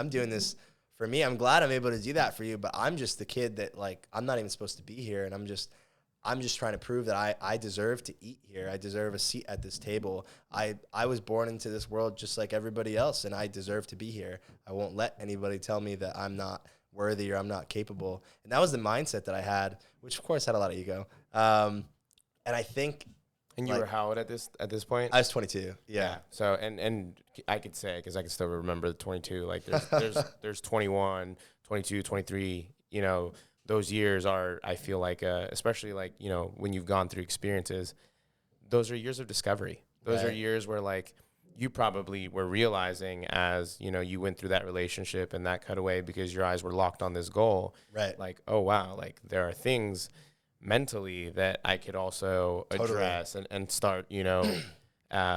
doing this for me. I'm glad I'm able to do that for you, but I'm just the kid that, like, I'm not even supposed to be here. And I'm just trying to prove that I deserve to eat here. I deserve a seat at this table. I was born into this world just like everybody else, and I deserve to be here. I won't let anybody tell me that I'm not worthy or I'm not capable. And that was the mindset that I had, which of course had a lot of ego. And I think. And you were how old at this point? I was 22. Yeah. So and I could say, because I can still remember the 22. Like there's 21, 22, 23. You know, those years are, I feel like, especially like, you know, when you've gone through experiences, those are years of discovery. Those are years where, like, you probably were realizing as, you know, you went through that relationship and that cutaway because your eyes were locked on this goal. Right. Like, oh wow, like there are things mentally that I could also address and start, you know,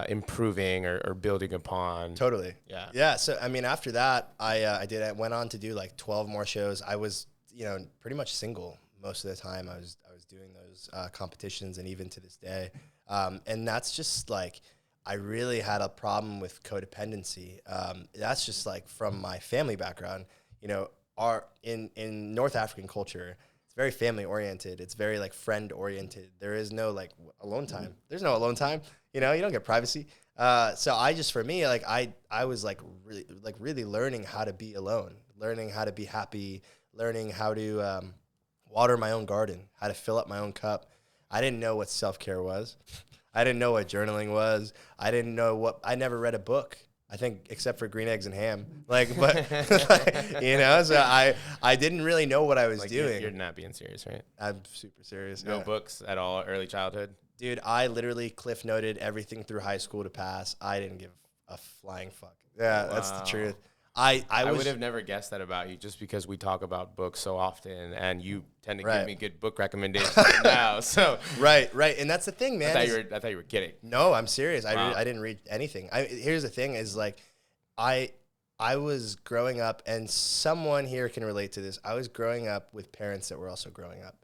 improving or building upon. Totally. Yeah. Yeah. So, I mean, after that, I went on to do like 12 more shows. I was, you know, pretty much single most of the time. I was doing those competitions, and even to this day. And that's just like, I really had a problem with codependency. That's just like from my family background, you know, in North African culture, it's very family oriented. It's very like friend oriented. There is no like alone time. There's no alone time. You know, you don't get privacy. So I just, for me, like I was like really learning how to be alone, learning how to be happy, learning how to water my own garden, how to fill up my own cup. I didn't know what self-care was. I didn't know what journaling was. I never read a book. I think except for Green Eggs and Ham, like, but like, you know, so I didn't really know what I was doing. You're not being serious, right? I'm super serious. No books at all, early childhood? Dude, I literally cliff noted everything through high school to pass. I didn't give a flying fuck. Yeah, that's the truth. I would have never guessed that about you, just because we talk about books so often, and you tend to give me good book recommendations now. So right, and that's the thing, man. I thought you were kidding. No, I'm serious. Wow. I didn't read anything. Here's the thing: is like, I was growing up, and someone here can relate to this. I was growing up with parents that were also growing up.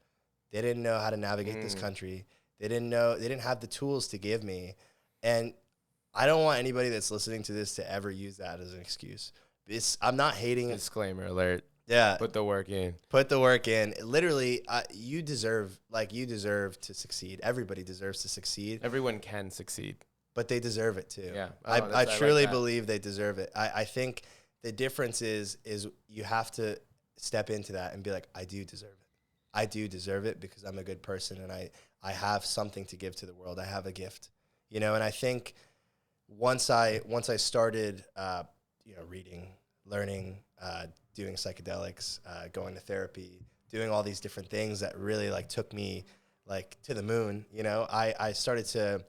They didn't know how to navigate this country. They didn't have the tools to give me, and I don't want anybody that's listening to this to ever use that as an excuse. I'm not hating it. Disclaimer alert. Yeah. Put the work in. Put the work in. Literally, you deserve to succeed. Everybody deserves to succeed. Everyone can succeed. But they deserve it too. Yeah. I truly believe they deserve it. I think the difference is you have to step into that and be like, I do deserve it. I do deserve it because I'm a good person, and I have something to give to the world. I have a gift, you know. And I think once I started, you know, reading, learning, doing psychedelics, going to therapy, doing all these different things that really like took me like to the moon. You know, I started to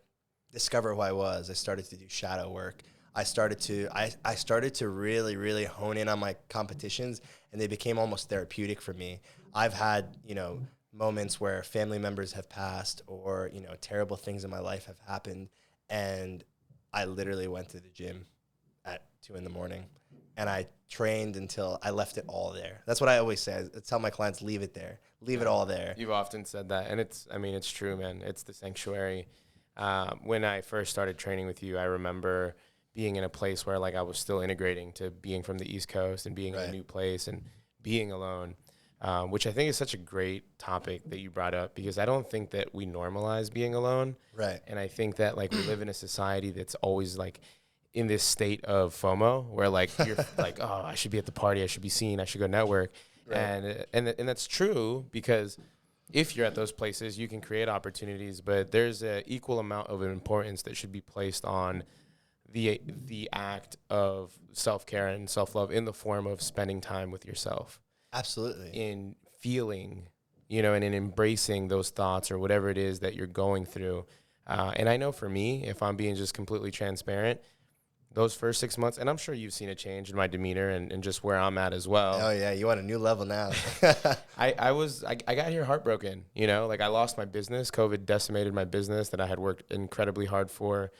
discover who I was. I started to do shadow work. I started to really, really hone in on my competitions, and they became almost therapeutic for me. I've had, you know, moments where family members have passed, or, you know, terrible things in my life have happened, and I literally went to the gym at 2 a.m. and I trained until I left it all there. That's what I always say. I tell my clients, leave it there. Leave it all there. You've often said that, and it's true, man. It's the sanctuary. When I first started training with you, I remember being in a place where like I was still integrating to being from the East Coast and being in a new place and being alone, which I think is such a great topic that you brought up, because I don't think that we normalize being alone. Right. And I think that like we live in a society that's always like in this state of FOMO, where like you're like, oh, I should be at the party, I should be seen, I should go network. Right. And that's true, because if you're at those places, you can create opportunities, but there's an equal amount of importance that should be placed on the act of self-care and self-love in the form of spending time with yourself. Absolutely. In feeling, you know, and in embracing those thoughts or whatever it is that you're going through. And I know for me, if I'm being just completely transparent, those first 6 months, and I'm sure you've seen a change in my demeanor and just where I'm at as well. Oh yeah, you want a new level now. I got here heartbroken, you know, like I lost my business. COVID decimated my business that I had worked incredibly hard for.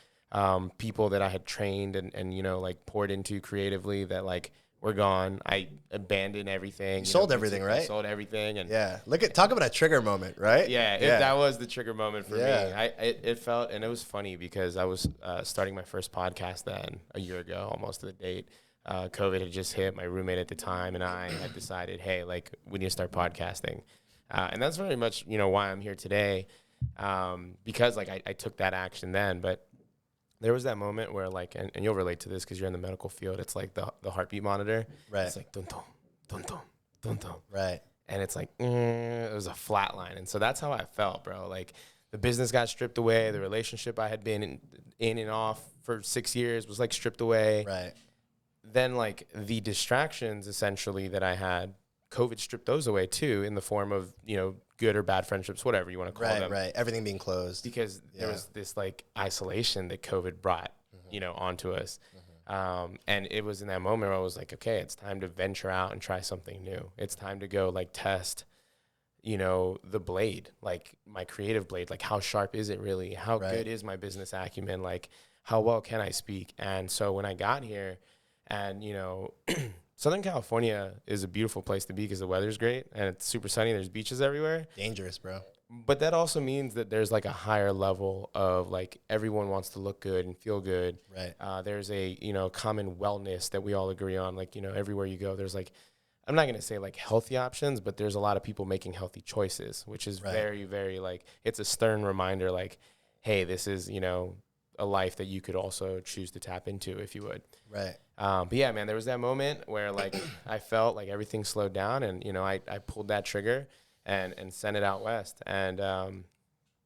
People that I had trained and, you know, like poured into creatively that like were gone. I abandoned everything. You sold everything, right? Sold everything. And Yeah. Talk about a trigger moment, right? yeah, that was the trigger moment for me. Yeah. It felt, and it was funny because I was starting my first podcast then a year ago, almost to the date. COVID had just hit. My roommate at the time and I had decided, hey, like we need to start podcasting. And that's very much, you know, why I'm here today. Because like I took that action then, but there was that moment where like, and you'll relate to this because you're in the medical field. It's like the heartbeat monitor. Right. It's like dun dun dun dun dun dun. Right. And it's like it was a flat line. And so that's how I felt, bro. Like the business got stripped away. The relationship I had been in and off for 6 years was like stripped away. Right. Then like the distractions essentially that I had, COVID stripped those away too, in the form of, you know, good or bad friendships, whatever you want to call them. Right. Everything being closed. Because there was this like isolation that COVID brought, you know, onto us. And it was in that moment where I was like, okay, it's time to venture out and try something new. It's time to go like test, you know, the blade, like my creative blade, like how sharp is it really? How good is my business acumen? Like how well can I speak? And so when I got here and, you know, Southern California is a beautiful place to be because the weather's great and it's super sunny. There's beaches everywhere. Dangerous, bro. But that also means that there's like a higher level of like everyone wants to look good and feel good. Right. There's a, you know, common wellness that we all agree on. Like, you know, everywhere you go, there's like, I'm not going to say like healthy options, but there's a lot of people making healthy choices, which is very, very like, it's a stern reminder like, hey, this is, you know, a life that you could also choose to tap into if you would. Right. But yeah, man, there was that moment where like I felt like everything slowed down and, you know, I pulled that trigger and sent it out west. And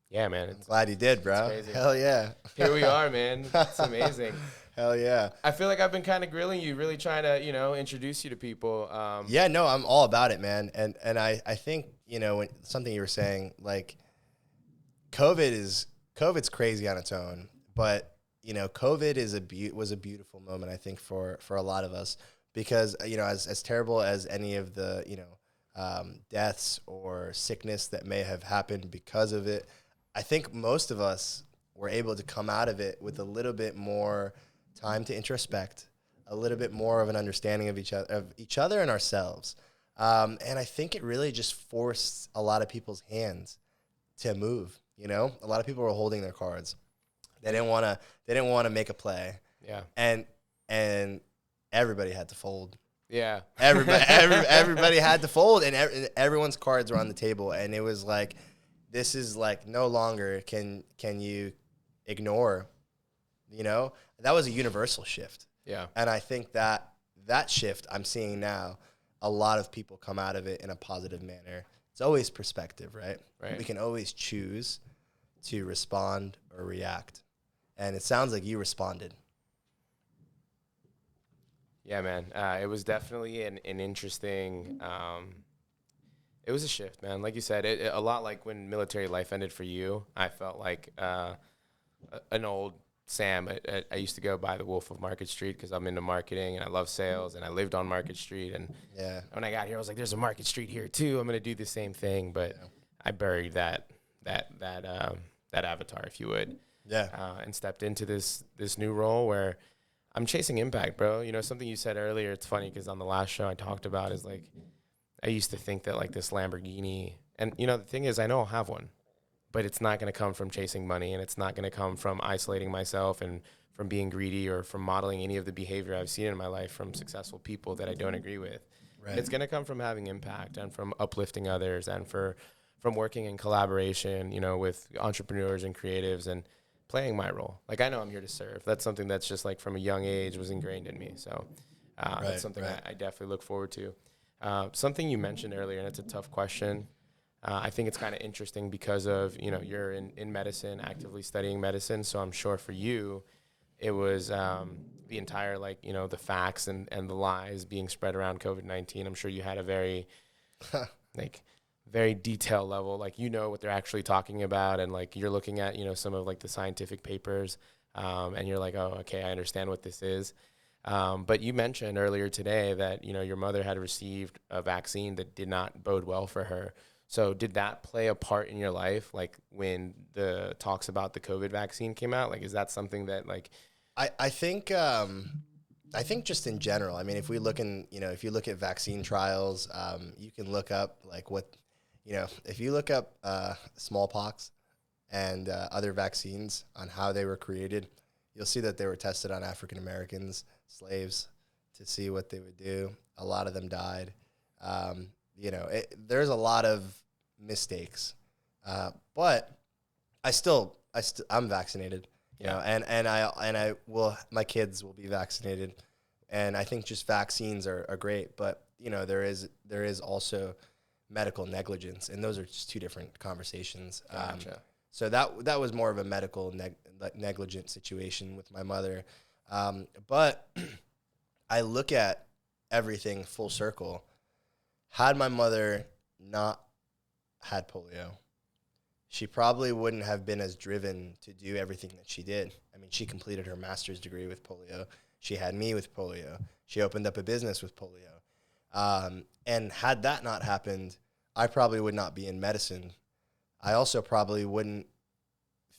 yeah, man. I'm glad you did, bro. Crazy. Hell yeah. Here we are, man. It's amazing. Hell yeah. I feel like I've been kind of grilling you, really trying to, you know, introduce you to people. Yeah, no, I'm all about it, man. And I think, you know, when something you were saying, like COVID's crazy on its own, but you know, COVID was a beautiful moment, I think, for a lot of us because, you know, as terrible as any of the, you know, deaths or sickness that may have happened because of it, I think most of us were able to come out of it with a little bit more time to introspect, a little bit more of an understanding of each other and ourselves. And I think it really just forced a lot of people's hands to move. You know, a lot of people were holding their cards. They didn't want to make a play. Yeah. And everybody had to fold. Yeah. Everybody had to fold, and everyone's cards were on the table, and it was like, this is like no longer can you ignore, you know? That was a universal shift. Yeah. And I think that shift I'm seeing now, a lot of people come out of it in a positive manner. It's always perspective, right? Right. We can always choose to respond or react. And it sounds like you responded. Yeah, man. It was definitely an interesting, it was a shift, man. Like you said, a lot like when military life ended for you, I felt like an old Sam. I used to go by the Wolf of Market Street because I'm into marketing and I love sales and I lived on Market Street. And when I got here, I was like, there's a Market Street here too. I'm going to do the same thing. But I buried that avatar, if you would. Yeah. And stepped into this new role where I'm chasing impact, bro. You know, something you said earlier, it's funny because on the last show I talked about is like, I used to think that like this Lamborghini, and you know, the thing is I know I'll have one, but it's not going to come from chasing money and it's not going to come from isolating myself and from being greedy or from modeling any of the behavior I've seen in my life from successful people that I don't agree with. Right. It's going to come from having impact and from uplifting others and from working in collaboration, you know, with entrepreneurs and creatives and playing my role. Like, I know I'm here to serve. That's something that's just like from a young age was ingrained in me. So that's something I definitely look forward to. Something you mentioned earlier, and it's a tough question. I think it's kind of interesting because of, you know, you're in medicine, actively studying medicine. So I'm sure for you, it was the entire, like, you know, the facts and the lies being spread around COVID-19. I'm sure you had a very, like, very detailed level, like, you know what they're actually talking about, and like you're looking at, you know, some of like the scientific papers. and you're like, oh, okay, I understand what this is. But you mentioned earlier today that, you know, your mother had received a vaccine that did not bode well for her. So did that play a part in your life? Like when the talks about the COVID vaccine came out, like, is that something that like, I think just in general, I mean, if we look in, you know, if you look at vaccine trials, you can look up like what, you know, if you look up smallpox and other vaccines on how they were created, you'll see that they were tested on African Americans, slaves, to see what they would do. A lot of them died. You know, there's a lot of mistakes, but I'm vaccinated. You know, and I will, my kids will be vaccinated, and I think just vaccines are great. But you know, there is also medical negligence, and those are just two different conversations. Gotcha. So that was more of a medical negligent situation with my mother. But I look at everything full circle. Had my mother not had polio, she probably wouldn't have been as driven to do everything that she did. I mean, she completed her master's degree with polio. She had me with polio. She opened up a business with polio. And had that not happened, I probably would not be in medicine. I also probably wouldn't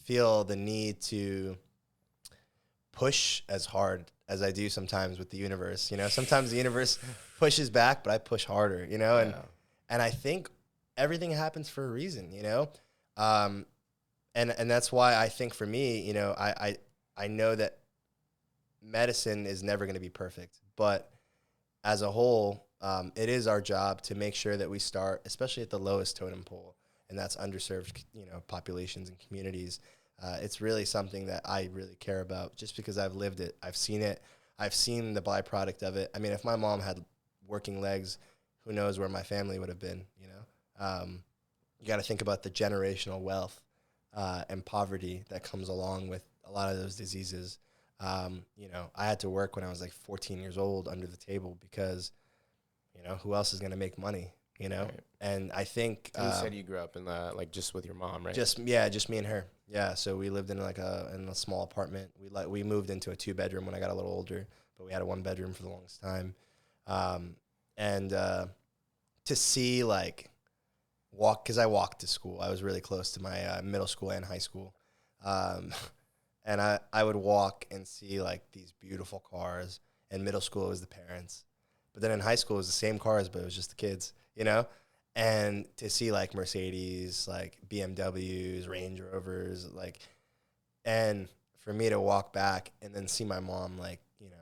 feel the need to push as hard as I do sometimes with the universe. You know, sometimes the universe pushes back, but I push harder, you know, and I think everything happens for a reason, you know? And that's why I think for me, you know, I know that medicine is never going to be perfect, but as a whole, it is our job to make sure that we start, especially at the lowest totem pole, and that's underserved, you know, populations and communities. It's really something that I really care about just because I've lived it. I've seen it. I've seen the byproduct of it. I mean, if my mom had working legs, who knows where my family would have been, you know? You got to think about the generational wealth and poverty that comes along with a lot of those diseases. You know, I had to work when I was like 14 years old under the table because, you know, who else is going to make money, you know? Right. And I think... you said you grew up in like just with your mom, right? Just me and her. Yeah, so we lived in like in a small apartment. We moved into a 2-bedroom when I got a little older, but we had a 1-bedroom for the longest time. And to see like... because I walked to school. I was really close to my middle school and high school. And I would walk and see like these beautiful cars. In middle school, it was the parents. But then in high school, it was the same cars, but it was just the kids, you know? And to see like Mercedes, like BMWs, Range Rovers, like, and for me to walk back and then see my mom, like, you know,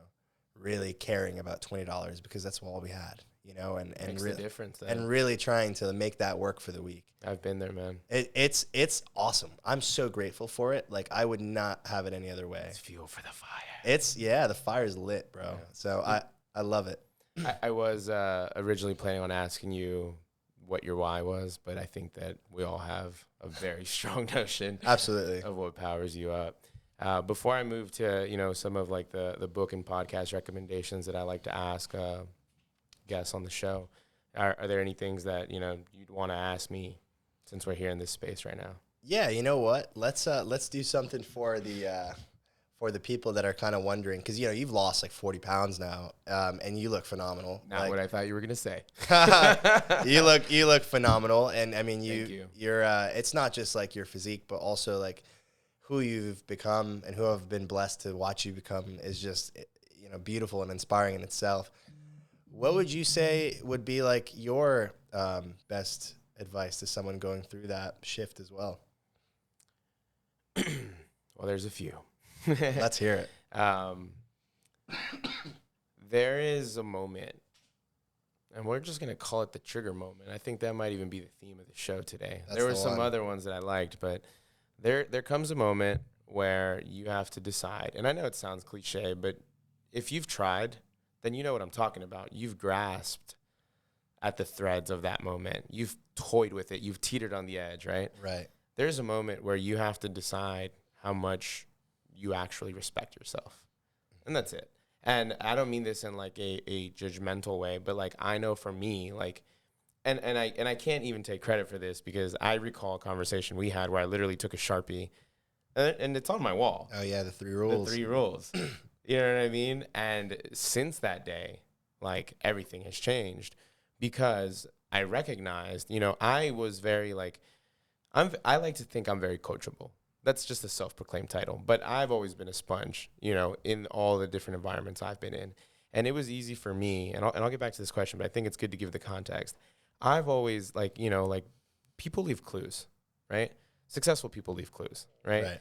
really caring about $20 because that's all we had. You know, and makes the difference, and really trying to make that work for the week. I've been there, man. It's awesome. I'm so grateful for it. Like I would not have it any other way. It's fuel for the fire. The fire's lit, bro. Yeah. So I love it. I was originally planning on asking you what your why was, but I think that we all have a very strong notion absolutely of what powers you up. Before I move to, you know, some of like the book and podcast recommendations that I like to ask guests on the show, are there any things that, you know, you'd want to ask me since we're here in this space right now? Yeah, you know what? Let's do something for the people that are kind of wondering, because you know you've lost like 40 pounds now, and you look phenomenal. Not like, what I thought you were gonna say. you look phenomenal, and I mean you're it's not just like your physique, but also like who you've become and who I've been blessed to watch you become is just, you know, beautiful and inspiring in itself. What would you say would be like your best advice to someone going through that shift as well? Well, there's a few. Let's hear it. There is a moment, and we're just going to call it the trigger moment. I think that might even be the theme of the show today. There were some other ones that I liked, but there comes a moment where you have to decide. And I know it sounds cliche, but if you've tried, then you know what I'm talking about. You've grasped at the threads of that moment. You've toyed with it. You've teetered on the edge, right? Right. There's a moment where you have to decide how much you actually respect yourself. And that's it. And I don't mean this in like a judgmental way, but like I know for me, like, and I can't even take credit for this because I recall a conversation we had where I literally took a Sharpie and it's on my wall. Oh yeah, the 3 rules. The 3 rules. You know what I mean? And since that day, like everything has changed because I recognized, you know, I was very like, I like to think I'm very coachable. That's just a self-proclaimed title, but I've always been a sponge, you know, in all the different environments I've been in. And it was easy for me, and I'll get back to this question, but I think it's good to give the context. I've always like, you know, like people leave clues, right? Successful people leave clues, right?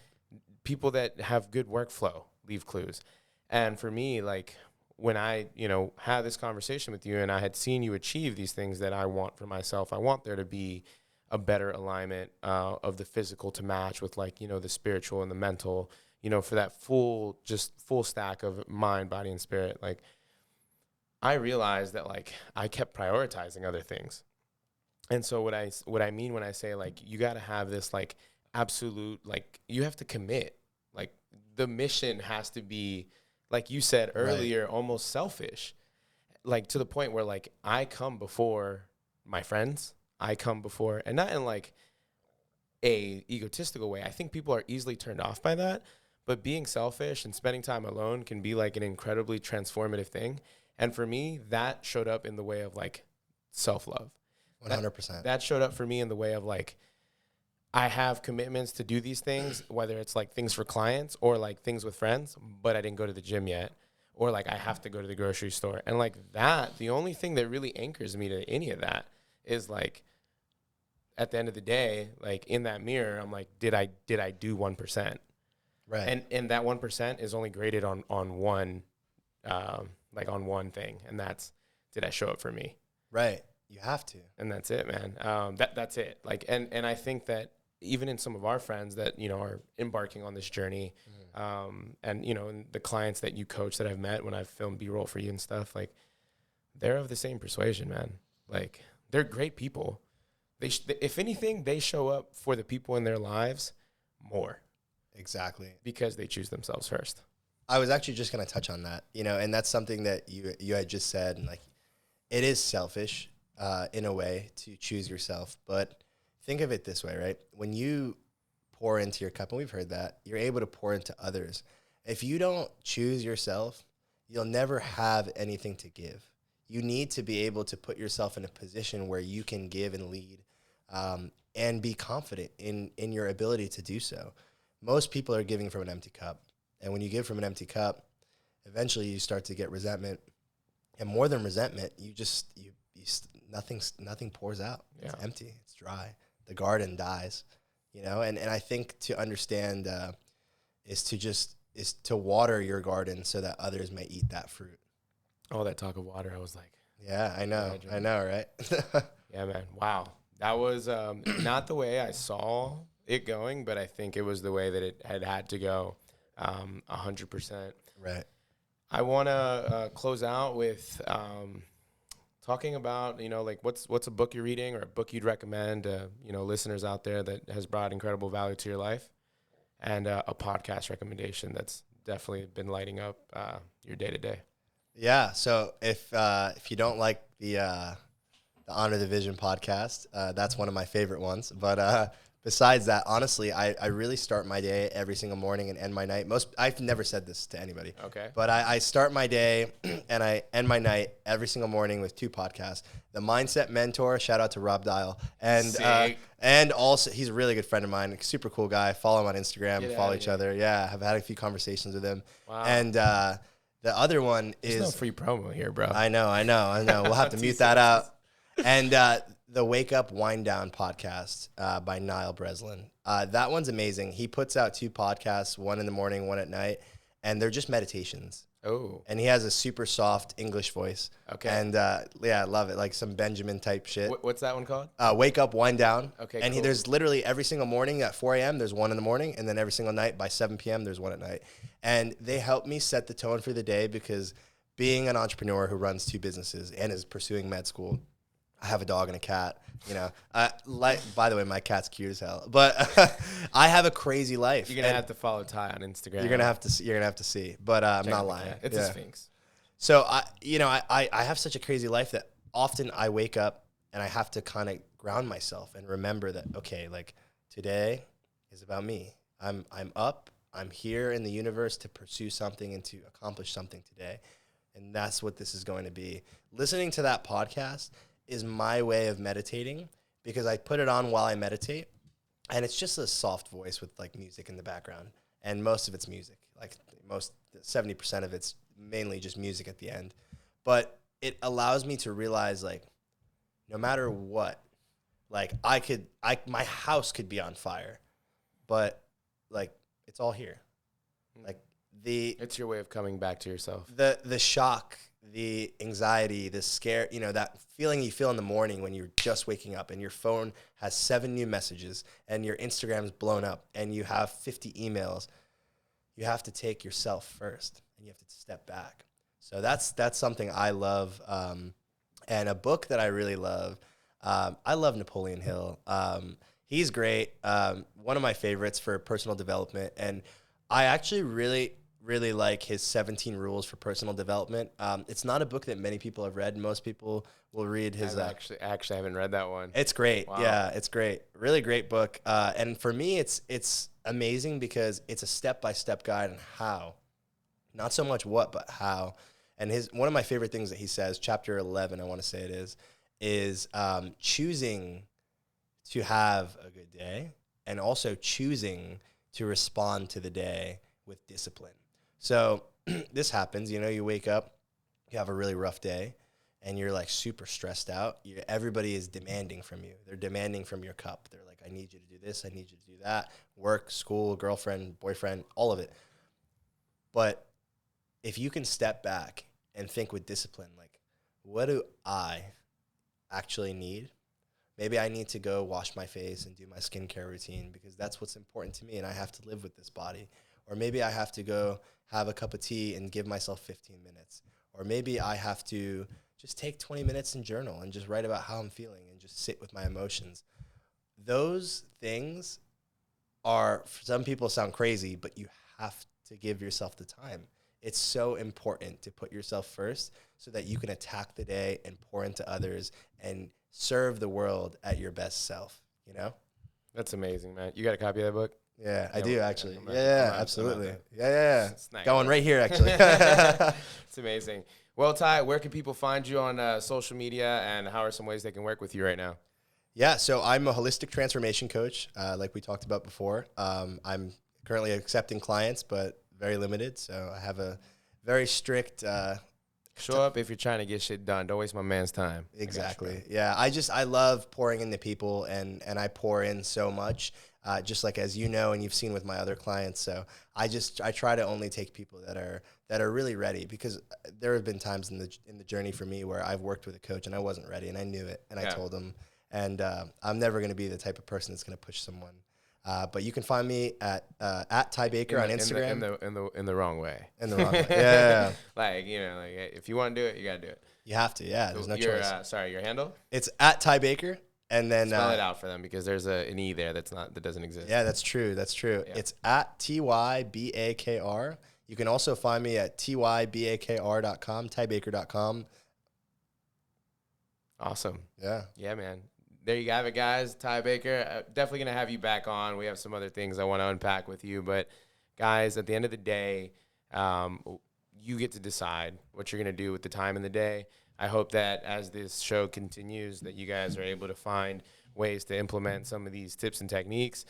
People that have good workflow leave clues. And for me, like when I, you know, had this conversation with you and I had seen you achieve these things that I want for myself, I want there to be a better alignment of the physical to match with like, you know, the spiritual and the mental, you know, for that full stack of mind, body, and spirit. Like I realized that like I kept prioritizing other things. And so what I mean when I say like you got to have this like absolute, like you have to commit. Like the mission has to be, like you said earlier, almost selfish, like to the point where like I come before my friends. I come before, and not in like a egotistical way. I think people are easily turned off by that, but being selfish and spending time alone can be like an incredibly transformative thing. And for me, that showed up in the way of like self-love. 100%. That showed up for me in the way of like, I have commitments to do these things, whether it's like things for clients or like things with friends, but I didn't go to the gym yet. Or like I have to go to the grocery store. And like that, the only thing that really anchors me to any of that is like, at the end of the day, like in that mirror, I'm like, did I do 1%? Right. And that 1% is only graded on one, like on one thing. And that's, did I show up for me? Right. You have to. And that's it, man. That's it. Like, and I think that even in some of our friends that, you know, are embarking on this journey, and, you know, and the clients that you coach that I've met when I've filmed B-roll for you and stuff, like they're of the same persuasion, man. Like they're great people. If anything, they show up for the people in their lives more. Exactly. Because they choose themselves first. I was actually just going to touch on that, you know, and that's something that you had just said, and like it is selfish in a way to choose yourself, but think of it this way, right? When you pour into your cup, and we've heard that, you're able to pour into others. If you don't choose yourself, you'll never have anything to give. You need to be able to put yourself in a position where you can give and lead, and be confident in your ability to do so. Most people are giving from an empty cup. And when you give from an empty cup, eventually you start to get resentment. And more than resentment, nothing pours out. Yeah. It's empty. It's dry. The garden dies, you know? And I think to understand is to water your garden so that others may eat that fruit. All that talk of water, I was like, yeah, I know, right? yeah, man. Wow. That was not the way I saw it going, but I think it was the way that it had to go, 100%. Right. I want to close out with talking about, you know, like what's a book you're reading or a book you'd recommend, you know, listeners out there that has brought incredible value to your life, and a podcast recommendation that's definitely been lighting up your day to day. Yeah. So if you don't like the Honor the Vision podcast, that's one of my favorite ones. But besides that, honestly, I really start my day every single morning and end my night. I've never said this to anybody. Okay. But I start my day and I end my night every single morning with 2 podcasts. The Mindset Mentor, shout out to Rob Dial. And also, he's a really good friend of mine, super cool guy. Follow him on Instagram, follow each other. Yeah, I've had a few conversations with him. Wow. And the other one is... There's no free promo here, bro. I know. We'll have to mute that out. And the Wake Up, Wind Down podcast by Niall Breslin. That one's amazing. He puts out 2 podcasts, one in the morning, one at night, and they're just meditations. Oh. And he has a super soft English voice. Okay. And yeah, I love it. Like some Benjamin type shit. What's that one called? Wake Up, Wind Down. Okay, and cool. There's literally every single morning at 4 a.m., there's one in the morning, and then every single night by 7 p.m., there's one at night. And they help me set the tone for the day, because being an entrepreneur who runs 2 businesses and is pursuing med school, I have a dog and a cat, you know. By the way, my cat's cute as hell. But I have a crazy life. You're gonna have to follow Ty on Instagram. You're gonna have to see. But I'm not lying. It's a sphinx. So I have such a crazy life that often I wake up and I have to kind of ground myself and remember that, okay, like today is about me. I'm up. I'm here in the universe to pursue something and to accomplish something today. And that's what this is going to be. Listening to that podcast is my way of meditating because I put it on while I meditate. And it's just a soft voice with like music in the background. And most of it's music. Like 70% of it's mainly just music at the end. But it allows me to realize like no matter what, like my house could be on fire, but like it's all here. Like it's your way of coming back to yourself. The shock, the anxiety, the scare, that feeling you feel in the morning when you're just waking up and your phone has 7 new messages and your Instagram's blown up and you have 50 emails. You have to take yourself first and you have to step back. So that's something I love. And a book that I really love, I love Napoleon Hill. He's great. One of my favorites for personal development. And I actually really like his 17 rules for personal development. It's not a book that many people have read. Most people will read his. I actually haven't read that one. It's great. Wow. Yeah, it's great. Really great book. And for me, it's amazing because it's a step-by-step guide on how, not so much what, but how. And one of my favorite things that he says, chapter 11, I want to say it is choosing to have a good day and also choosing to respond to the day with discipline. So this happens, you wake up, you have a really rough day, and you're like super stressed out. Everybody is demanding from you. They're demanding from your cup. They're like, I need you to do this, I need you to do that. Work, school, girlfriend, boyfriend, all of it. But if you can step back and think with discipline, like, what do I actually need? Maybe I need to go wash my face and do my skincare routine because that's what's important to me and I have to live with this body. Or maybe I have to go have a cup of tea and give myself 15 minutes. Or maybe I have to just take 20 minutes and journal and just write about how I'm feeling and just sit with my emotions. Those things for some people sound crazy, but you have to give yourself the time. It's so important to put yourself first so that you can attack the day and pour into others and serve the world at your best self, That's amazing, man. You got a copy of that book? Yeah, I do actually. I'm Absolutely. Yeah. Nice. Going right here, actually. It's amazing. Well, Ty, where can people find you on social media and how are some ways they can work with you right now? Yeah, so I'm a holistic transformation coach, like we talked about before. I'm currently accepting clients, but very limited. So I have a very strict show up if you're trying to get shit done. Don't waste my man's time. Exactly. Yeah, I love pouring into people, and I pour in so much, just like as you know, and you've seen with my other clients. So I try to only take people that are really ready, because there have been times in the journey for me where I've worked with a coach and I wasn't ready, and I knew it, and I told them, and I'm never going to be the type of person that's going to push someone. But you can find me at Ty Bakr on Instagram. In the wrong way. In the wrong way. Yeah. Like if you want to do it, you gotta do it. You have to. Yeah. There's no choice. Sorry, your handle? It's at Ty Bakr, and then spell it out for them, because there's an E there that doesn't exist. Yeah, that's true. That's true. Yeah. It's at TYBAKR. You can also find me at TYBAKR.com, TyBakr.com. Awesome. Yeah. Yeah, man. There you have it, guys. Ty Bakr. Definitely going to have you back on. We have some other things I want to unpack with you. But, guys, at the end of the day, you get to decide what you're going to do with the time in the day. I hope that as this show continues, that you guys are able to find ways to implement some of these tips and techniques.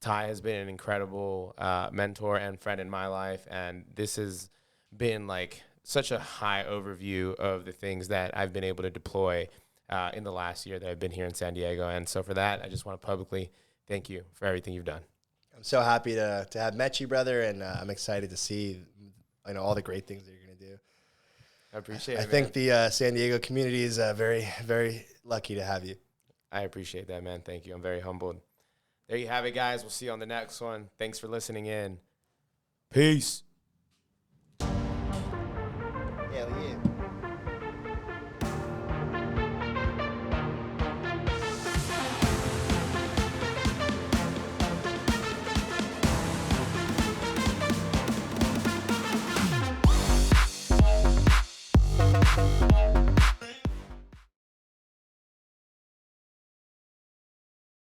Ty has been an incredible mentor and friend in my life, and this has been like such a high overview of the things that I've been able to deploy in the last year that I've been here in San Diego. And so for that, I just want to publicly thank you for everything you've done. I'm so happy to have met you, brother, and I'm excited to see all the great things that you're going to do. I appreciate it, I think the San Diego community is very, very lucky to have you. I appreciate that, man. Thank you. I'm very humbled. There you have it, guys. We'll see you on the next one. Thanks for listening in. Peace. Hell yeah.